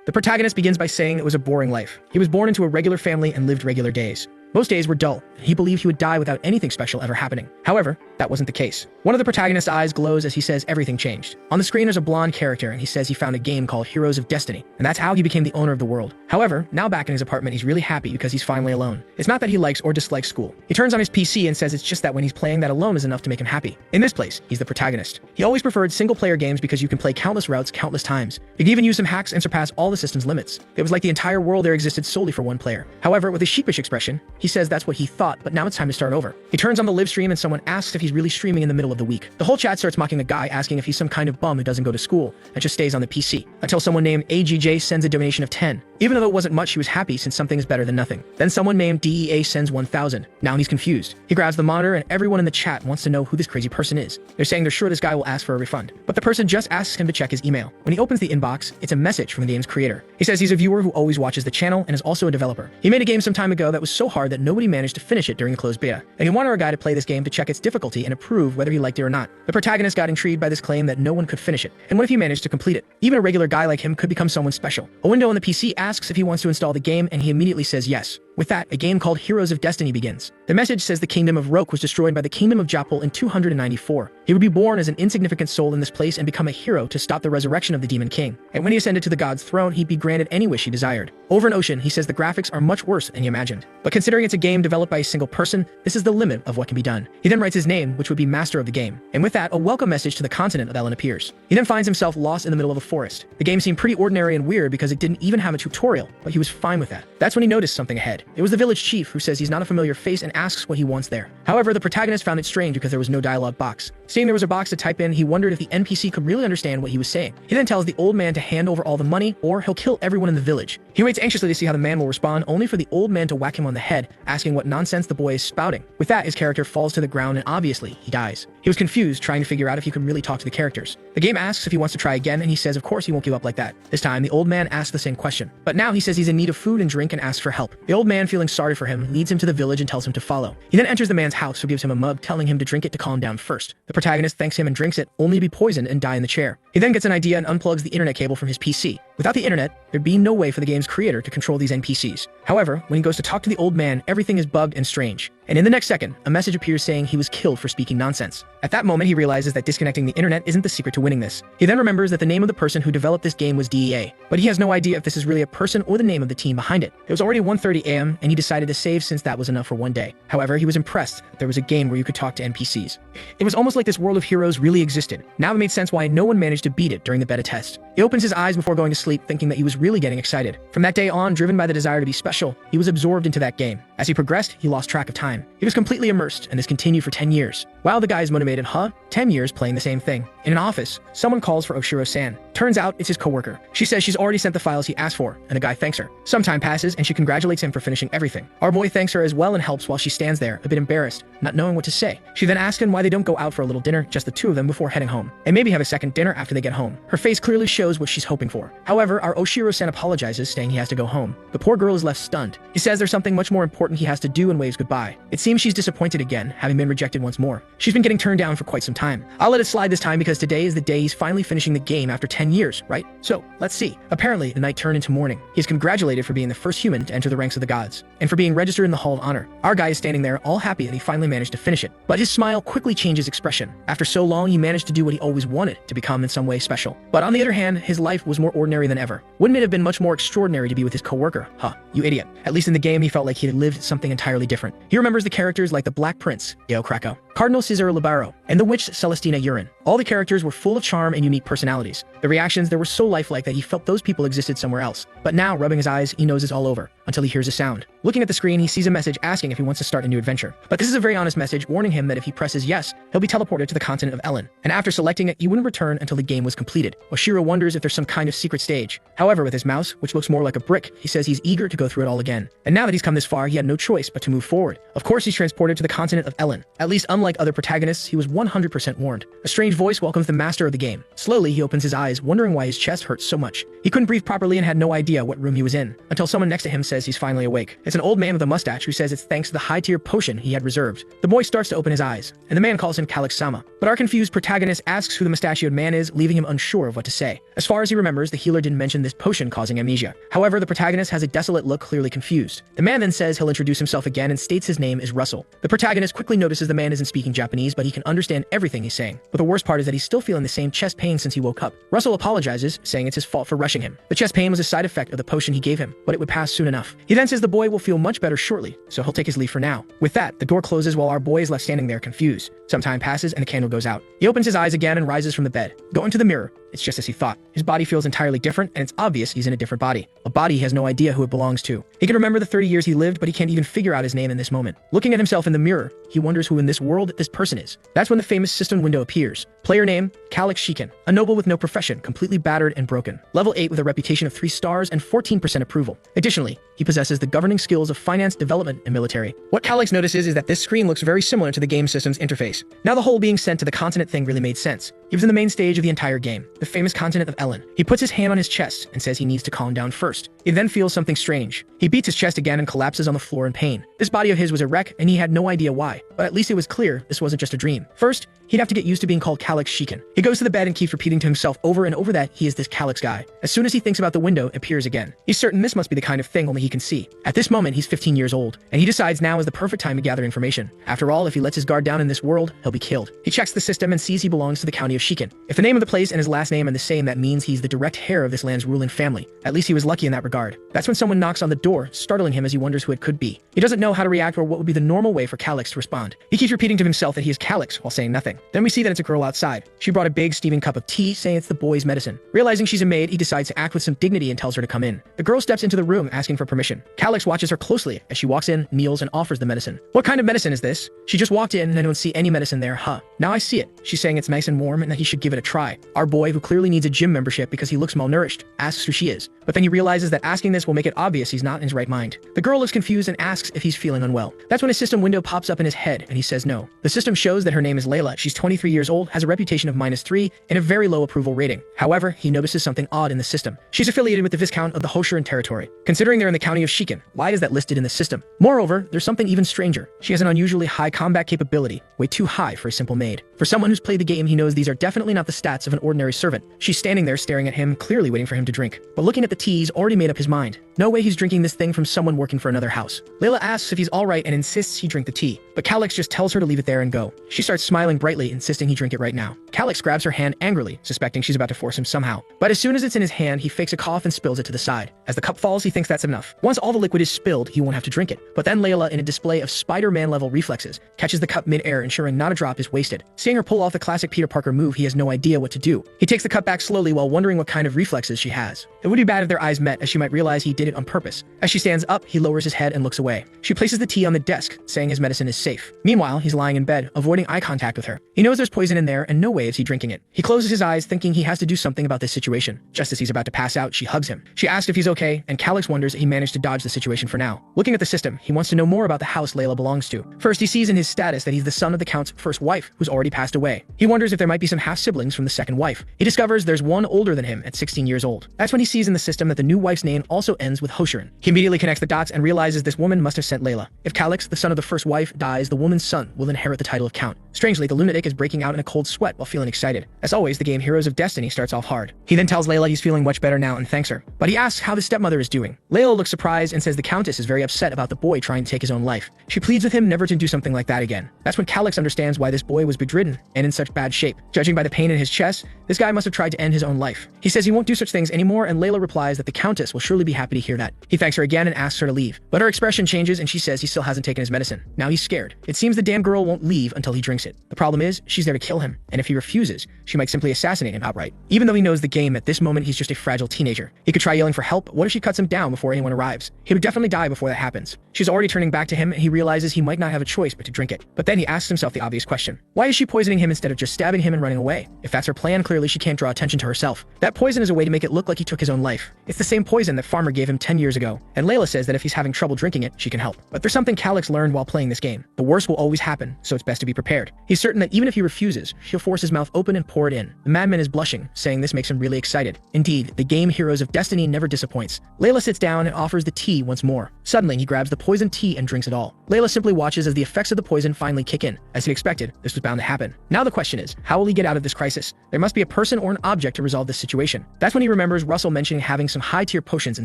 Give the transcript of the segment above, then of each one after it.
The protagonist begins by saying it was a boring life. He was born into a regular family and lived regular days. Most days were dull, and he believed he would die without anything special ever happening. However, that wasn't the case. One of the protagonist's eyes glows as he says everything changed. On the screen there's a blonde character, and he says he found a game called Heroes of Destiny, and that's how he became the owner of the world. However, now back in his apartment he's really happy because he's finally alone. It's not that he likes or dislikes school. He turns on his PC and says it's just that when he's playing that alone is enough to make him happy. In this place, he's the protagonist. He always preferred single-player games because you can play countless routes countless times. You can even use some hacks and surpass all the system's limits. It was like the entire world there existed solely for one player. However, with a sheepish expression, he says that's what he thought, but now it's time to start over. He turns on the live stream and someone asks if he's really streaming in the middle of the week. The whole chat starts mocking the guy, asking if he's some kind of bum who doesn't go to school and just stays on the PC, until someone named AGJ sends a donation of 10. Even though it wasn't much, he was happy since something is better than nothing. Then someone named DEA sends 1,000. Now he's confused. He grabs the monitor and everyone in the chat wants to know who this crazy person is. They're saying they're sure this guy will ask for a refund. But the person just asks him to check his email. When he opens the inbox, it's a message from the game's creator. He says he's a viewer who always watches the channel and is also a developer. He made a game some time ago that was so hard that nobody managed to finish it during the closed beta, and he wanted our guy to play this game to check its difficulty and approve whether he liked it or not. The protagonist got intrigued by this claim that no one could finish it, and what if he managed to complete it? Even a regular guy like him could become someone special. A window on the PC asks if he wants to install the game, and he immediately says yes. With that, a game called Heroes of Destiny begins. The message says the kingdom of Roke was destroyed by the kingdom of Japal in 294. He would be born as an insignificant soul in this place and become a hero to stop the resurrection of the Demon King. And when he ascended to the god's throne, he'd be granted any wish he desired. Over an ocean, he says the graphics are much worse than he imagined. But considering it's a game developed by a single person, this is the limit of what can be done. He then writes his name, which would be master of the game. And with that, a welcome message to the continent of Ellen appears. He then finds himself lost in the middle of a forest. The game seemed pretty ordinary and weird because it didn't even have a tutorial, but he was fine with that. That's when he noticed something ahead. It was the village chief who says he's not a familiar face and asks what he wants there. However, the protagonist found it strange because there was no dialogue box. Seeing there was a box to type in, he wondered if the NPC could really understand what he was saying. He then tells the old man to hand over all the money or he'll kill everyone in the village. He waits anxiously to see how the man will respond, only for the old man to whack him on the head, asking what nonsense the boy is spouting. With that, his character falls to the ground and obviously he dies. He was confused, trying to figure out if he could really talk to the characters. The game asks if he wants to try again, and he says of course he won't give up like that. This time, the old man asks the same question. But now he says he's in need of food and drink and asks for help. The old man, feeling sorry for him, leads him to the village and tells him to follow. He then enters the man's house, who gives him a mug, telling him to drink it to calm down first. The protagonist thanks him and drinks it, only to be poisoned and die in the chair. He then gets an idea and unplugs the internet cable from his PC. Without the internet, there'd be no way for the game's creator to control these NPCs. However, when he goes to talk to the old man, everything is bugged and strange. And in the next second, a message appears saying he was killed for speaking nonsense. At that moment, he realizes that disconnecting the internet isn't the secret to winning this. He then remembers that the name of the person who developed this game was DEA, but he has no idea if this is really a person or the name of the team behind it. It was already 1:30 a.m. and he decided to save since that was enough for one day. However, he was impressed that there was a game where you could talk to NPCs. It was almost like this world of heroes really existed. Now it made sense why no one managed to beat it during the beta test. He opens his eyes before going to sleep, thinking that he was really getting excited. From that day on, driven by the desire to be special, he was absorbed into that game. As he progressed, he lost track of time. He was completely immersed, and this continued for 10 years. While the guy is motivated, 10 years playing the same thing. In an office, someone calls for Oshiro-san. Turns out it's his coworker. She says she's already sent the files he asked for, and the guy thanks her. Some time passes, and she congratulates him for finishing everything. Our boy thanks her as well and helps while she stands there, a bit embarrassed, not knowing what to say. She then asks him why they don't go out for a little dinner, just the two of them, before heading home, and maybe have a second dinner after they get home. Her face clearly shows what she's hoping for. However, our Oshiro-san apologizes, saying he has to go home. The poor girl is left stunned. He says there's something much more important he has to do and waves goodbye. It seems she's disappointed again, having been rejected once more. She's been getting turned down for quite some time. I'll let it slide this time because today is the day he's finally finishing the game after 10 years, right? So, let's see. Apparently, the night turned into morning. He is congratulated for being the first human to enter the ranks of the gods, and for being registered in the Hall of Honor. Our guy is standing there, all happy that he finally managed to finish it. But his smile quickly changes expression. After so long, he managed to do what he always wanted, to become in some way special. But on the other hand, his life was more ordinary than ever. Wouldn't it have been much more extraordinary to be with his coworker? You idiot. At least in the game, he felt like he had lived something entirely different. He remembers the characters like the Black Prince, Yeo Krakow, Cardinal Cesar Libaro, and the witch Celestina Urin. All the characters were full of charm and unique personalities. The reactions there were so lifelike that he felt those people existed somewhere else. But now, rubbing his eyes, he knows it's all over, until he hears a sound. Looking at the screen, he sees a message asking if he wants to start a new adventure. But this is a very honest message, warning him that if he presses yes, he'll be teleported to the continent of Ellen. And after selecting it, he wouldn't return until the game was completed. Oshiro wonders if there's some kind of secret stage. However, with his mouse, which looks more like a brick, he says he's eager to go through it all again. And now that he's come this far, he had no choice but to move forward. Of course, he's transported to the continent of Ellen. At least unlike unlike other protagonists, he was 100% warned. A strange voice welcomes the master of the game. Slowly, he opens his eyes, wondering why his chest hurts so much. He couldn't breathe properly and had no idea what room he was in, until someone next to him says he's finally awake. It's an old man with a mustache who says it's thanks to the high-tier potion he had reserved. The boy starts to open his eyes, and the man calls him Calyx-sama. But our confused protagonist asks who the mustachioed man is, leaving him unsure of what to say. As far as he remembers, the healer didn't mention this potion causing amnesia. However, the protagonist has a desolate look, clearly confused. The man then says he'll introduce himself again and states his name is Russell. The protagonist quickly notices the man isn't speaking Japanese, but he can understand everything he's saying. But the worst part is that he's still feeling the same chest pain since he woke up. Russell apologizes, saying it's his fault for rushing him. The chest pain was a side effect of the potion he gave him, but it would pass soon enough. He then says the boy will feel much better shortly, so he'll take his leave for now. With that, the door closes while our boy is left standing there confused. Some time passes and the candle goes out. He opens his eyes again and rises from the bed. Going to the mirror, it's just as he thought. His body feels entirely different, and it's obvious he's in a different body. A body he has no idea who it belongs to. He can remember the 30 years he lived, but he can't even figure out his name in this moment. Looking at himself in the mirror, he wonders who in this world this person is. That's when the famous system window appears. Player name, Calyx-shiken, a noble with no profession, completely battered and broken. Level 8 with a reputation of 3 stars and 14% approval. Additionally, he possesses the governing skills of finance, development, and military. What Calyx notices is that this screen looks very similar to the game system's interface. Now the whole being sent to the continent thing really made sense. He was in the main stage of the entire game, the famous continent of Ellen. He puts his hand on his chest and says he needs to calm down first. He then feels something strange. He beats his chest again and collapses on the floor in pain. This body of his was a wreck and he had no idea why, but at least it was clear this wasn't just a dream. First, he'd have to get used to being called Calyx-shiken. He goes to the bed and keeps repeating to himself over and over that he is this Calyx guy. As soon as he thinks about the window, it appears again. He's certain this must be the kind of thing only he can see. At this moment, he's 15 years old, and he decides now is the perfect time to gather information. After all, if he lets his guard down in this world, he'll be killed. He checks the system and sees he belongs to the county of Shiken. If the name of the place and his last name are the same, that means he's the direct heir of this land's ruling family. At least he was lucky in that regard. That's when someone knocks on the door, startling him as he wonders who it could be. He doesn't know how to react or what would be the normal way for Calyx to respond. He keeps repeating to himself that he is Calyx while saying nothing. Then we see that it's a girl outside. She brought a big steaming cup of tea, saying it's the boy's medicine. Realizing she's a maid, he decides to act with some dignity and tells her to come in. The girl steps into the room asking for permission. Calyx watches her closely as she walks in, kneels, and offers the medicine. What kind of medicine is this? She just walked in and I don't see any medicine there, huh? Now I see it. She's saying it's nice and warm and that he should give it a try. Our boy, who clearly needs a gym membership because he looks malnourished, asks who she is. But then he realizes that asking this will make it obvious he's not in his right mind. The girl looks confused and asks if he's feeling unwell. That's when a system window pops up in his head and he says no. The system shows that her name is Layla. She's 23 years old, has a reputation of -3, and a very low approval rating. However, he notices something odd in the system. She's affiliated with the Viscount of the Hoshiran territory. Considering they're in the county of Shiken, why is that listed in the system? Moreover, there's something even stranger. She has an unusually high combat capability, way too high for a simple maid. For someone who's played the game, he knows these are definitely not the stats of an ordinary servant. She's standing there staring at him, clearly waiting for him to drink. But looking at the tea, he's already made up his mind. No way he's drinking this thing from someone working for another house. Layla asks if he's alright and insists he drink the tea, but Calyx just tells her to leave it there and go. She starts smiling brightly, insisting he drink it right now. Calyx grabs her hand angrily, suspecting she's about to force him somehow. But as soon as it's in his hand, he fakes a cough and spills it to the side. As the cup falls, he thinks that's enough. Once all the liquid is spilled, he won't have to drink it. But then Layla, in a display of Spider-Man level reflexes, catches the cup mid-air, ensuring not a drop is wasted. Seeing her pull off the classic Peter Parker move, he has no idea what to do. He takes the cup back slowly while wondering what kind of reflexes she has. It would be bad if their eyes met, as she might realize he did it on purpose. As she stands up, he lowers his head and looks away. She places the tea on the desk, saying his medicine is safe. Meanwhile, he's lying in bed, avoiding eye contact with her. He knows there's poison in there, and no way is he drinking it. He closes his eyes, thinking he has to do something about this situation. Just as he's about to pass out, she hugs him. She asks if he's okay, and Calyx wonders if he managed to dodge the situation for now. Looking at the system, he wants to know more about the house Layla belongs to. First, he sees in his status that he's the son of the Count's first wife, who's already passed away. He wonders if there might be some half-siblings from the second wife. He discovers there's one older than him at 16 years old. That's when he sees in the system that the new wife's name also ends with Hoshiran. He immediately connects the dots and realizes this woman must have sent Layla. If Calyx, the son of the first wife, dies, the woman's son will inherit the title of Count. Strangely, the lunatic is breaking out in a cold sweat while feeling excited. As always, the game Heroes of Destiny starts off hard. He then tells Layla he's feeling much better now and thanks her. But he asks how the stepmother is doing. Layla looks surprised and says the Countess is very upset about the boy trying to take his own life. She pleads with him never to do something like that again. That's when Calyx understands why this boy was bedridden and in such bad shape. Judging by the pain in his chest, this guy must have tried to end his own life. He says he won't do such things anymore, and Layla replies that the Countess will surely be happy to hear that. He thanks her again and asks her to leave. But her expression changes and she says he still hasn't taken his medicine. Now he's scared. It seems the damn girl won't leave until he drinks it. The problem is, she's there to kill him, and if he refuses, she might simply assassinate him outright. Even though he knows the game, at this moment he's just a fragile teenager. He could try yelling for help, but what if she cuts him down before anyone arrives? He would definitely die before that happens. She's already turning back to him and he realizes he might not have a choice but to drink it. But then he asks himself the obvious question. Why is she poisoned? poisoning him instead of just stabbing him and running away. If that's her plan, clearly she can't draw attention to herself. That poison is a way to make it look like he took his own life. It's the same poison that Farmer gave him 10 years ago, and Layla says that if he's having trouble drinking it, she can help. But there's something Calix learned while playing this game. The worst will always happen, so it's best to be prepared. He's certain that even if he refuses, she'll force his mouth open and pour it in. The madman is blushing, saying this makes him really excited. Indeed, the game Heroes of Destiny never disappoints. Layla sits down and offers the tea once more. Suddenly, he grabs the poisoned tea and drinks it all. Layla simply watches as the effects of the poison finally kick in. As he expected, this was bound to happen. Now the question is, how will he get out of this crisis? There must be a person or an object to resolve this situation. That's when he remembers Russell mentioning having some high-tier potions in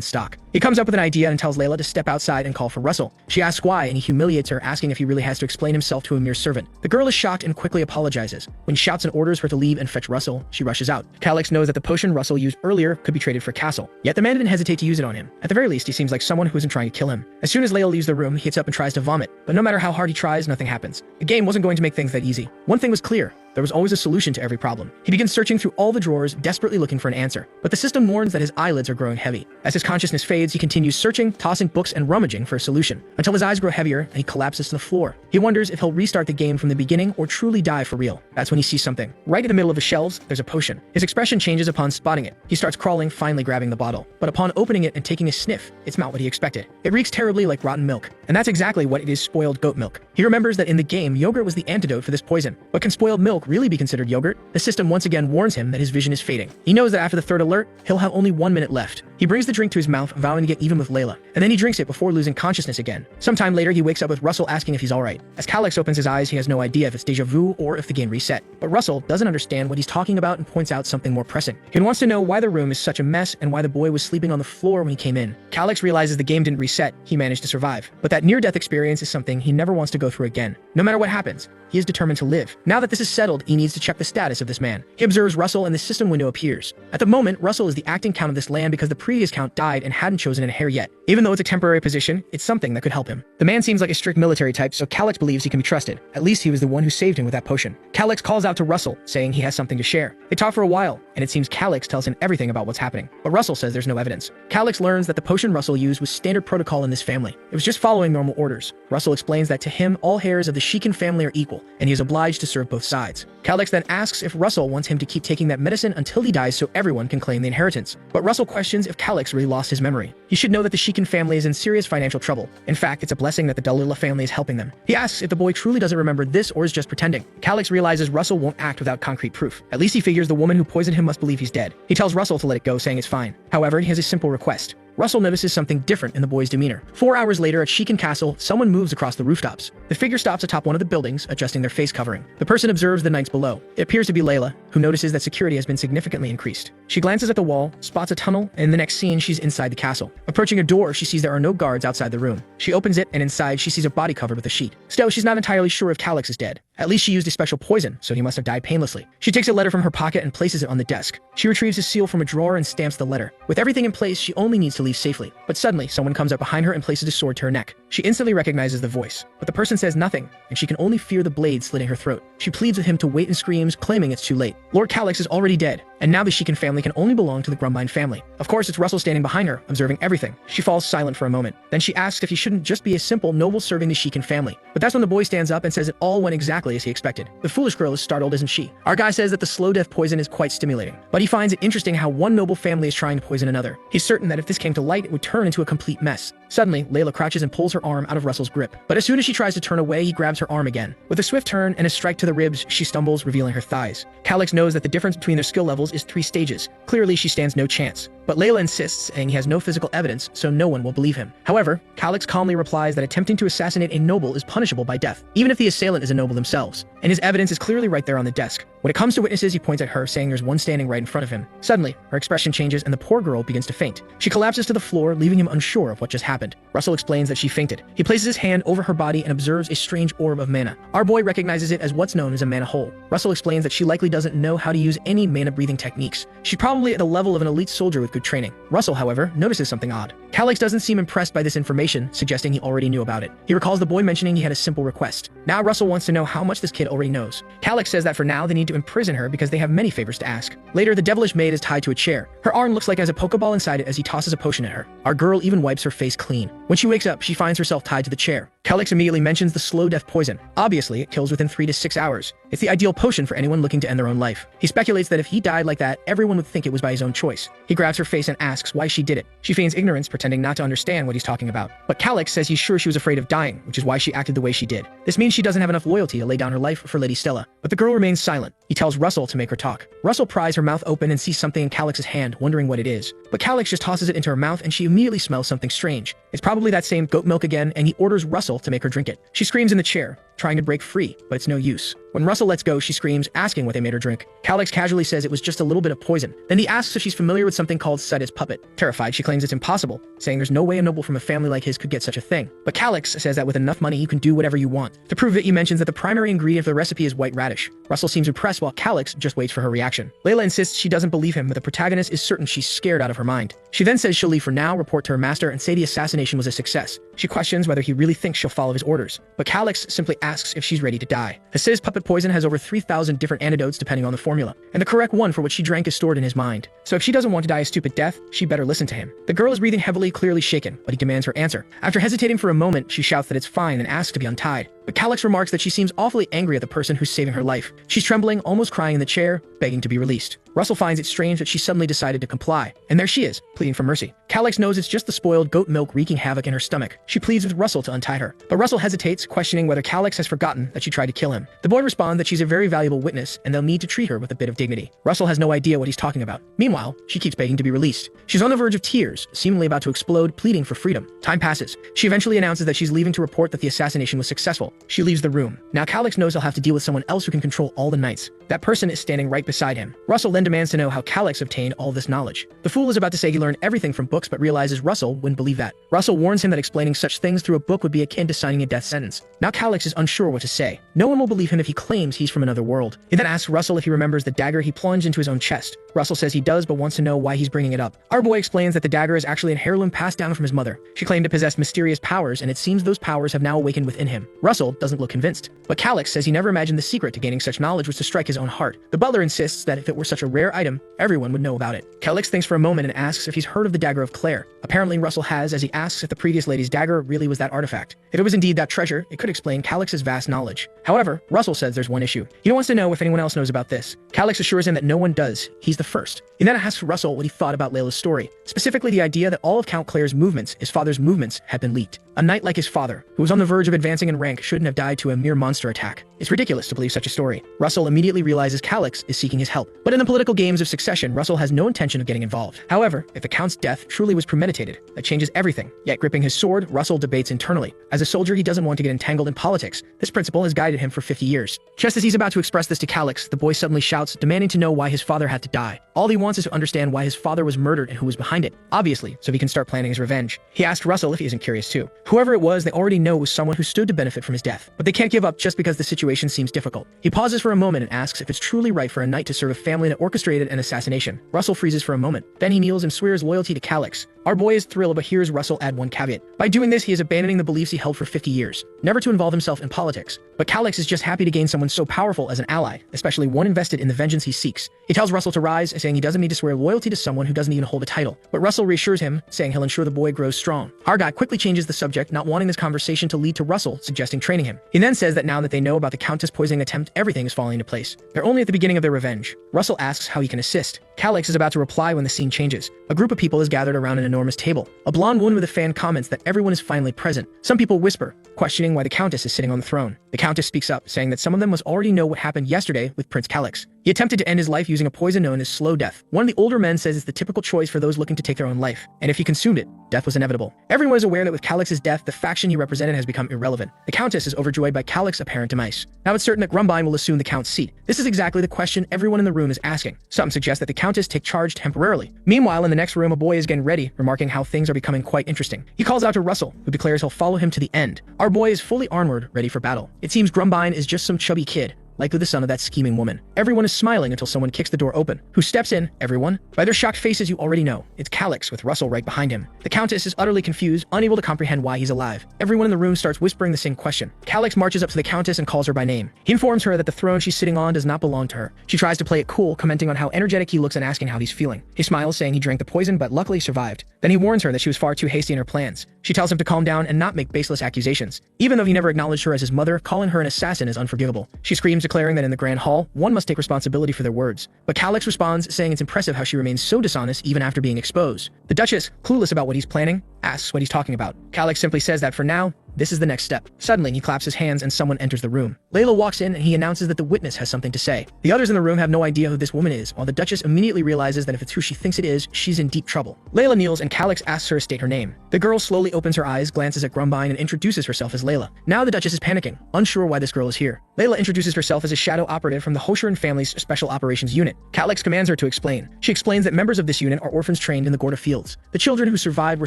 stock. He comes up with an idea and tells Layla to step outside and call for Russell. She asks why, and he humiliates her, asking if he really has to explain himself to a mere servant. The girl is shocked and quickly apologizes. When he shouts and orders her to leave and fetch Russell, she rushes out. Calix knows that the potion Russell used earlier could be traded for Castle. Yet the man didn't hesitate to use it on him. At the very least, he seems like someone who isn't trying to kill him. As soon as Layla leaves the room, he gets up and tries to vomit. But no matter how hard he tries, nothing happens. The game wasn't going to make things that easy. One thing was clear. There was always a solution to every problem. He begins searching through all the drawers, desperately looking for an answer. But the system warns that his eyelids are growing heavy. As his consciousness fades, he continues searching, tossing books and rummaging for a solution, until his eyes grow heavier and he collapses to the floor. He wonders if he'll restart the game from the beginning or truly die for real. That's when he sees something. Right in the middle of the shelves, there's a potion. His expression changes upon spotting it. He starts crawling, finally grabbing the bottle. But upon opening it and taking a sniff, it's not what he expected. It reeks terribly like rotten milk. And that's exactly what it is: spoiled goat milk. He remembers that in the game, yogurt was the antidote for this poison. But can spoiled milk really be considered yogurt? The system once again warns him that his vision is fading. He knows that after the third alert, he'll have only 1 minute left. He brings the drink to his mouth, vowing to get even with Layla, and then he drinks it before losing consciousness again. Sometime later, he wakes up with Russell asking if he's alright. As Calix opens his eyes, he has no idea if it's deja vu or if the game reset. But Russell doesn't understand what he's talking about and points out something more pressing. He wants to know why the room is such a mess and why the boy was sleeping on the floor when he came in. Calix realizes the game didn't reset, he managed to survive. But that near-death experience is something he never wants to go through again. No matter what happens, he is determined to live. Now that this is settled, he needs to check the status of this man. He observes Russell and the system window appears. At the moment, Russell is the acting count of this land because the previous count died and hadn't chosen an heir yet. Even though it's a temporary position, it's something that could help him. The man seems like a strict military type, so Calix believes he can be trusted. At least he was the one who saved him with that potion. Calix calls out to Russell, saying he has something to share. They talk for a while, and it seems Calix tells him everything about what's happening. But Russell says there's no evidence. Calix learns that the potion Russell used was standard protocol in this family. It was just following normal orders. Russell explains that to him, all heirs of the Shikin family are equal, and he is obliged to serve both sides. Calix then asks if Russell wants him to keep taking that medicine until he dies so everyone can claim the inheritance. But Russell questions if Calix really lost his memory. He should know that the Shikin family is in serious financial trouble. In fact, it's a blessing that the Dalila family is helping them. He asks if the boy truly doesn't remember this or is just pretending. Calix realizes Russell won't act without concrete proof. At least he figures the woman who poisoned him must believe he's dead. He tells Russell to let it go, saying it's fine. However, he has a simple request. Russell notices something different in the boy's demeanor. 4 hours later at Shikin Castle, someone moves across the rooftops. The figure stops atop one of the buildings, adjusting their face covering. The person observes the knights below. It appears to be Layla, who notices that security has been significantly increased. She glances at the wall, spots a tunnel, and in the next scene, she's inside the castle. Approaching a door, she sees there are no guards outside the room. She opens it, and inside, she sees a body covered with a sheet. Still, she's not entirely sure if Calix is dead. At least she used a special poison, so he must have died painlessly. She takes a letter from her pocket and places it on the desk. She retrieves his seal from a drawer and stamps the letter. With everything in place, she only needs to leave safely. But suddenly, someone comes up behind her and places a sword to her neck. She instantly recognizes the voice, but the person says nothing, and she can only fear the blade slitting her throat. She pleads with him to wait and screams, claiming it's too late. Lord Calix is already dead, and now the Shikin family can only belong to the Grumbine family. Of course, it's Russell standing behind her, observing everything. She falls silent for a moment. Then she asks if he shouldn't just be a simple noble serving the Shikin family. But that's when the boy stands up and says it all went exactly as he expected. The foolish girl is startled, isn't she? Our guy says that the slow death poison is quite stimulating, but he finds it interesting how one noble family is trying to poison another. He's certain that if this came to light, it would turn into a complete mess. Suddenly, Layla crouches and pulls her arm out of Russell's grip. But as soon as she tries to turn away, he grabs her arm again. With a swift turn and a strike to the ribs, she stumbles, revealing her thighs. Calix knows that the difference between their skill levels is 3 stages. Clearly, she stands no chance. But Layla insists, saying he has no physical evidence, so no one will believe him. However, Calix calmly replies that attempting to assassinate a noble is punishable by death, even if the assailant is a noble themselves. And his evidence is clearly right there on the desk. When it comes to witnesses, he points at her, saying there's one standing right in front of him. Suddenly, her expression changes and the poor girl begins to faint. She collapses to the floor, leaving him unsure of what just happened. Russell explains that she fainted. He places his hand over her body and observes a strange orb of mana. Our boy recognizes it as what's known as a mana hole. Russell explains that she likely doesn't know how to use any mana breathing techniques. She's probably at the level of an elite soldier with good training. Russell, however, notices something odd. Calix doesn't seem impressed by this information, suggesting he already knew about it. He recalls the boy mentioning he had a simple request. Now Russell wants to know how much this kid already knows. Calix says that for now they need to imprison her because they have many favors to ask. Later, the devilish maid is tied to a chair. Her arm looks like it has a pokeball inside it as he tosses a potion at her. Our girl even wipes her face clean. When she wakes up, she finds herself tied to the chair. Calix immediately mentions the slow death poison. Obviously, it kills within 3 to 6 hours. It's the ideal potion for anyone looking to end their own life. He speculates that if he died like that, everyone would think it was by his own choice. He grabs her face and asks why she did it. She feigns ignorance, pretending not to understand what he's talking about. But Calix says he's sure she was afraid of dying, which is why she acted the way she did. This means she doesn't have enough loyalty to lay down her life for Lady Stella. But the girl remains silent. He tells Russell to make her talk. Russell pries her mouth open and sees something in Calix's hand, wondering what it is. But Calix just tosses it into her mouth and she immediately smells something strange. It's probably that same goat milk again, and he orders Russell to make her drink it. She screams in the chair, trying to break free, but it's no use. When Russell lets go, she screams, asking what they made her drink. Calix casually says it was just a little bit of poison. Then he asks if she's familiar with something called Sud's puppet. Terrified, she claims it's impossible, saying there's no way a noble from a family like his could get such a thing. But Calix says that with enough money, you can do whatever you want. To prove it, he mentions that the primary ingredient of the recipe is white radish. Russell seems impressed while Calix just waits for her reaction. Layla insists she doesn't believe him, but the protagonist is certain she's scared out of her mind. She then says she'll leave for now, report to her master, and say the assassination was a success. She questions whether he really thinks she'll follow his orders, but Calix simply asks if she's ready to die. Sud's puppet poison has over 3,000 different antidotes depending on the formula, and the correct one for what she drank is stored in his mind. So if she doesn't want to die a stupid death, she better listen to him. The girl is breathing heavily, clearly shaken, but he demands her answer. After hesitating for a moment, she shouts that it's fine and asks to be untied. But Calix remarks that she seems awfully angry at the person who's saving her life. She's trembling, almost crying in the chair, begging to be released. Russell finds it strange that she suddenly decided to comply, and there she is, pleading for mercy. Calix knows it's just the spoiled goat milk wreaking havoc in her stomach. She pleads with Russell to untie her, but Russell hesitates, questioning whether Calix has forgotten that she tried to kill him. The boy responds that she's a very valuable witness, and they'll need to treat her with a bit of dignity. Russell has no idea what he's talking about. Meanwhile, she keeps begging to be released. She's on the verge of tears, seemingly about to explode, pleading for freedom. Time passes. She eventually announces that she's leaving to report that the assassination was successful. She leaves the room. Now Calix knows he'll have to deal with someone else who can control all the knights. That person is standing right beside him. Russell then demands to know how Calix obtained all this knowledge. The fool is about to say he learned everything from books, but realizes Russell wouldn't believe that. Russell warns him that explaining such things through a book would be akin to signing a death sentence. Now Calix is unsure what to say. No one will believe him if he claims he's from another world. He then asks Russell if he remembers the dagger he plunged into his own chest. Russell says he does, but wants to know why he's bringing it up. Our boy explains that the dagger is actually an heirloom passed down from his mother. She claimed it possessed mysterious powers, and it seems those powers have now awakened within him. Russell doesn't look convinced, but Calix says he never imagined the secret to gaining such knowledge was to strike his own heart. The butler insists that if it were such a rare item, everyone would know about it. Calix thinks for a moment and asks if he's heard of the dagger of Claire. Apparently Russell has, as he asks if the previous lady's dagger really was that artifact. If it was indeed that treasure, it could explain Calix's vast knowledge. However, Russell says there's one issue. He wants to know if anyone else knows about this. Calix assures him that no one does. He's the first. He then asks Russell what he thought about Layla's story, specifically the idea that all of Count Claire's movements, his father's movements, had been leaked. A knight like his father, who was on the verge of advancing in rank, shouldn't have died to a mere monster attack. It's ridiculous to believe such a story. Russell immediately realizes Calix is seeking his help. But in the political games of succession, Russell has no intention of getting involved. However, if the Count's death truly was premeditated, that changes everything. Yet gripping his sword, Russell debates internally. As a soldier, he doesn't want to get entangled in politics. This principle has guided him for 50 years. Just as he's about to express this to Calix, the boy suddenly shouts, demanding to know why his father had to die. All he wants is to understand why his father was murdered and who was behind it. Obviously, so he can start planning his revenge. He asked Russell if he isn't curious too. Whoever it was, they already know was someone who stood to benefit from his death. But they can't give up just because the situation seems difficult. He pauses for a moment and asks if it's truly right for a knight to serve a family that orchestrated an assassination. Russell freezes for a moment. Then he kneels and swears loyalty to Calix. Our boy is thrilled, but hears Russell add one caveat. By doing this, he is abandoning the beliefs he held for 50 years, never to involve himself in politics. But Calix is just happy to gain someone so powerful as an ally, especially one invested in the vengeance he seeks. He tells Russell to rise, saying he doesn't need to swear loyalty to someone who doesn't even hold a title. But Russell reassures him, saying he'll ensure the boy grows strong. Our guy quickly changes the subject, not wanting this conversation to lead to Russell suggesting training him. He then says that now that they know about the Countess poisoning attempt, everything is falling into place. They're only at the beginning of their revenge. Russell asks how he can assist. Calix is about to reply when the scene changes. A group of people is gathered around an enormous table. A blonde woman with a fan comments that everyone is finally present. Some people whisper, questioning why the Countess is sitting on the throne. The Countess speaks up, saying that some of them must already know what happened yesterday with Prince Calix. He attempted to end his life using a poison known as slow death. One of the older men says it's the typical choice for those looking to take their own life, and if he consumed it, death was inevitable. Everyone is aware that with Calix's death, the faction he represented has become irrelevant. The Countess is overjoyed by Calix's apparent demise. Now it's certain that Grumbine will assume the Count's seat. This is exactly the question everyone in the room is asking. Some suggest that the Countess take charge temporarily. Meanwhile, in the next room, a boy is getting ready, remarking how things are becoming quite interesting. He calls out to Russell, who declares he'll follow him to the end. Our boy is fully armored, ready for battle. It seems Grumbine is just some chubby kid, likely the son of that scheming woman. Everyone is smiling until someone kicks the door open. Who steps in? Everyone. By their shocked faces, you already know. It's Calix, with Russell right behind him. The Countess is utterly confused, unable to comprehend why he's alive. Everyone in the room starts whispering the same question. Calix marches up to the Countess and calls her by name. He informs her that the throne she's sitting on does not belong to her. She tries to play it cool, commenting on how energetic he looks and asking how he's feeling. He smiles, saying he drank the poison but luckily survived. Then he warns her that she was far too hasty in her plans. She tells him to calm down and not make baseless accusations. Even though he never acknowledged her as his mother, calling her an assassin is unforgivable. She screams, declaring that in the grand hall, one must take responsibility for their words. But Calix responds, saying it's impressive how she remains so dishonest even after being exposed. The Duchess, clueless about what he's planning, asks what he's talking about. Calix simply says that for now, this is the next step. Suddenly, he claps his hands and someone enters the room. Layla walks in and he announces that the witness has something to say. The others in the room have no idea who this woman is, while the Duchess immediately realizes that if it's who she thinks it is, she's in deep trouble. Layla kneels and Calix asks her to state her name. The girl slowly opens her eyes, glances at Grumbine, and introduces herself as Layla. Now the Duchess is panicking, unsure why this girl is here. Layla introduces herself as a shadow operative from the Hoshiran family's Special Operations Unit. Calix commands her to explain. She explains that members of this unit are orphans trained in the Gorda fields. The children who survived were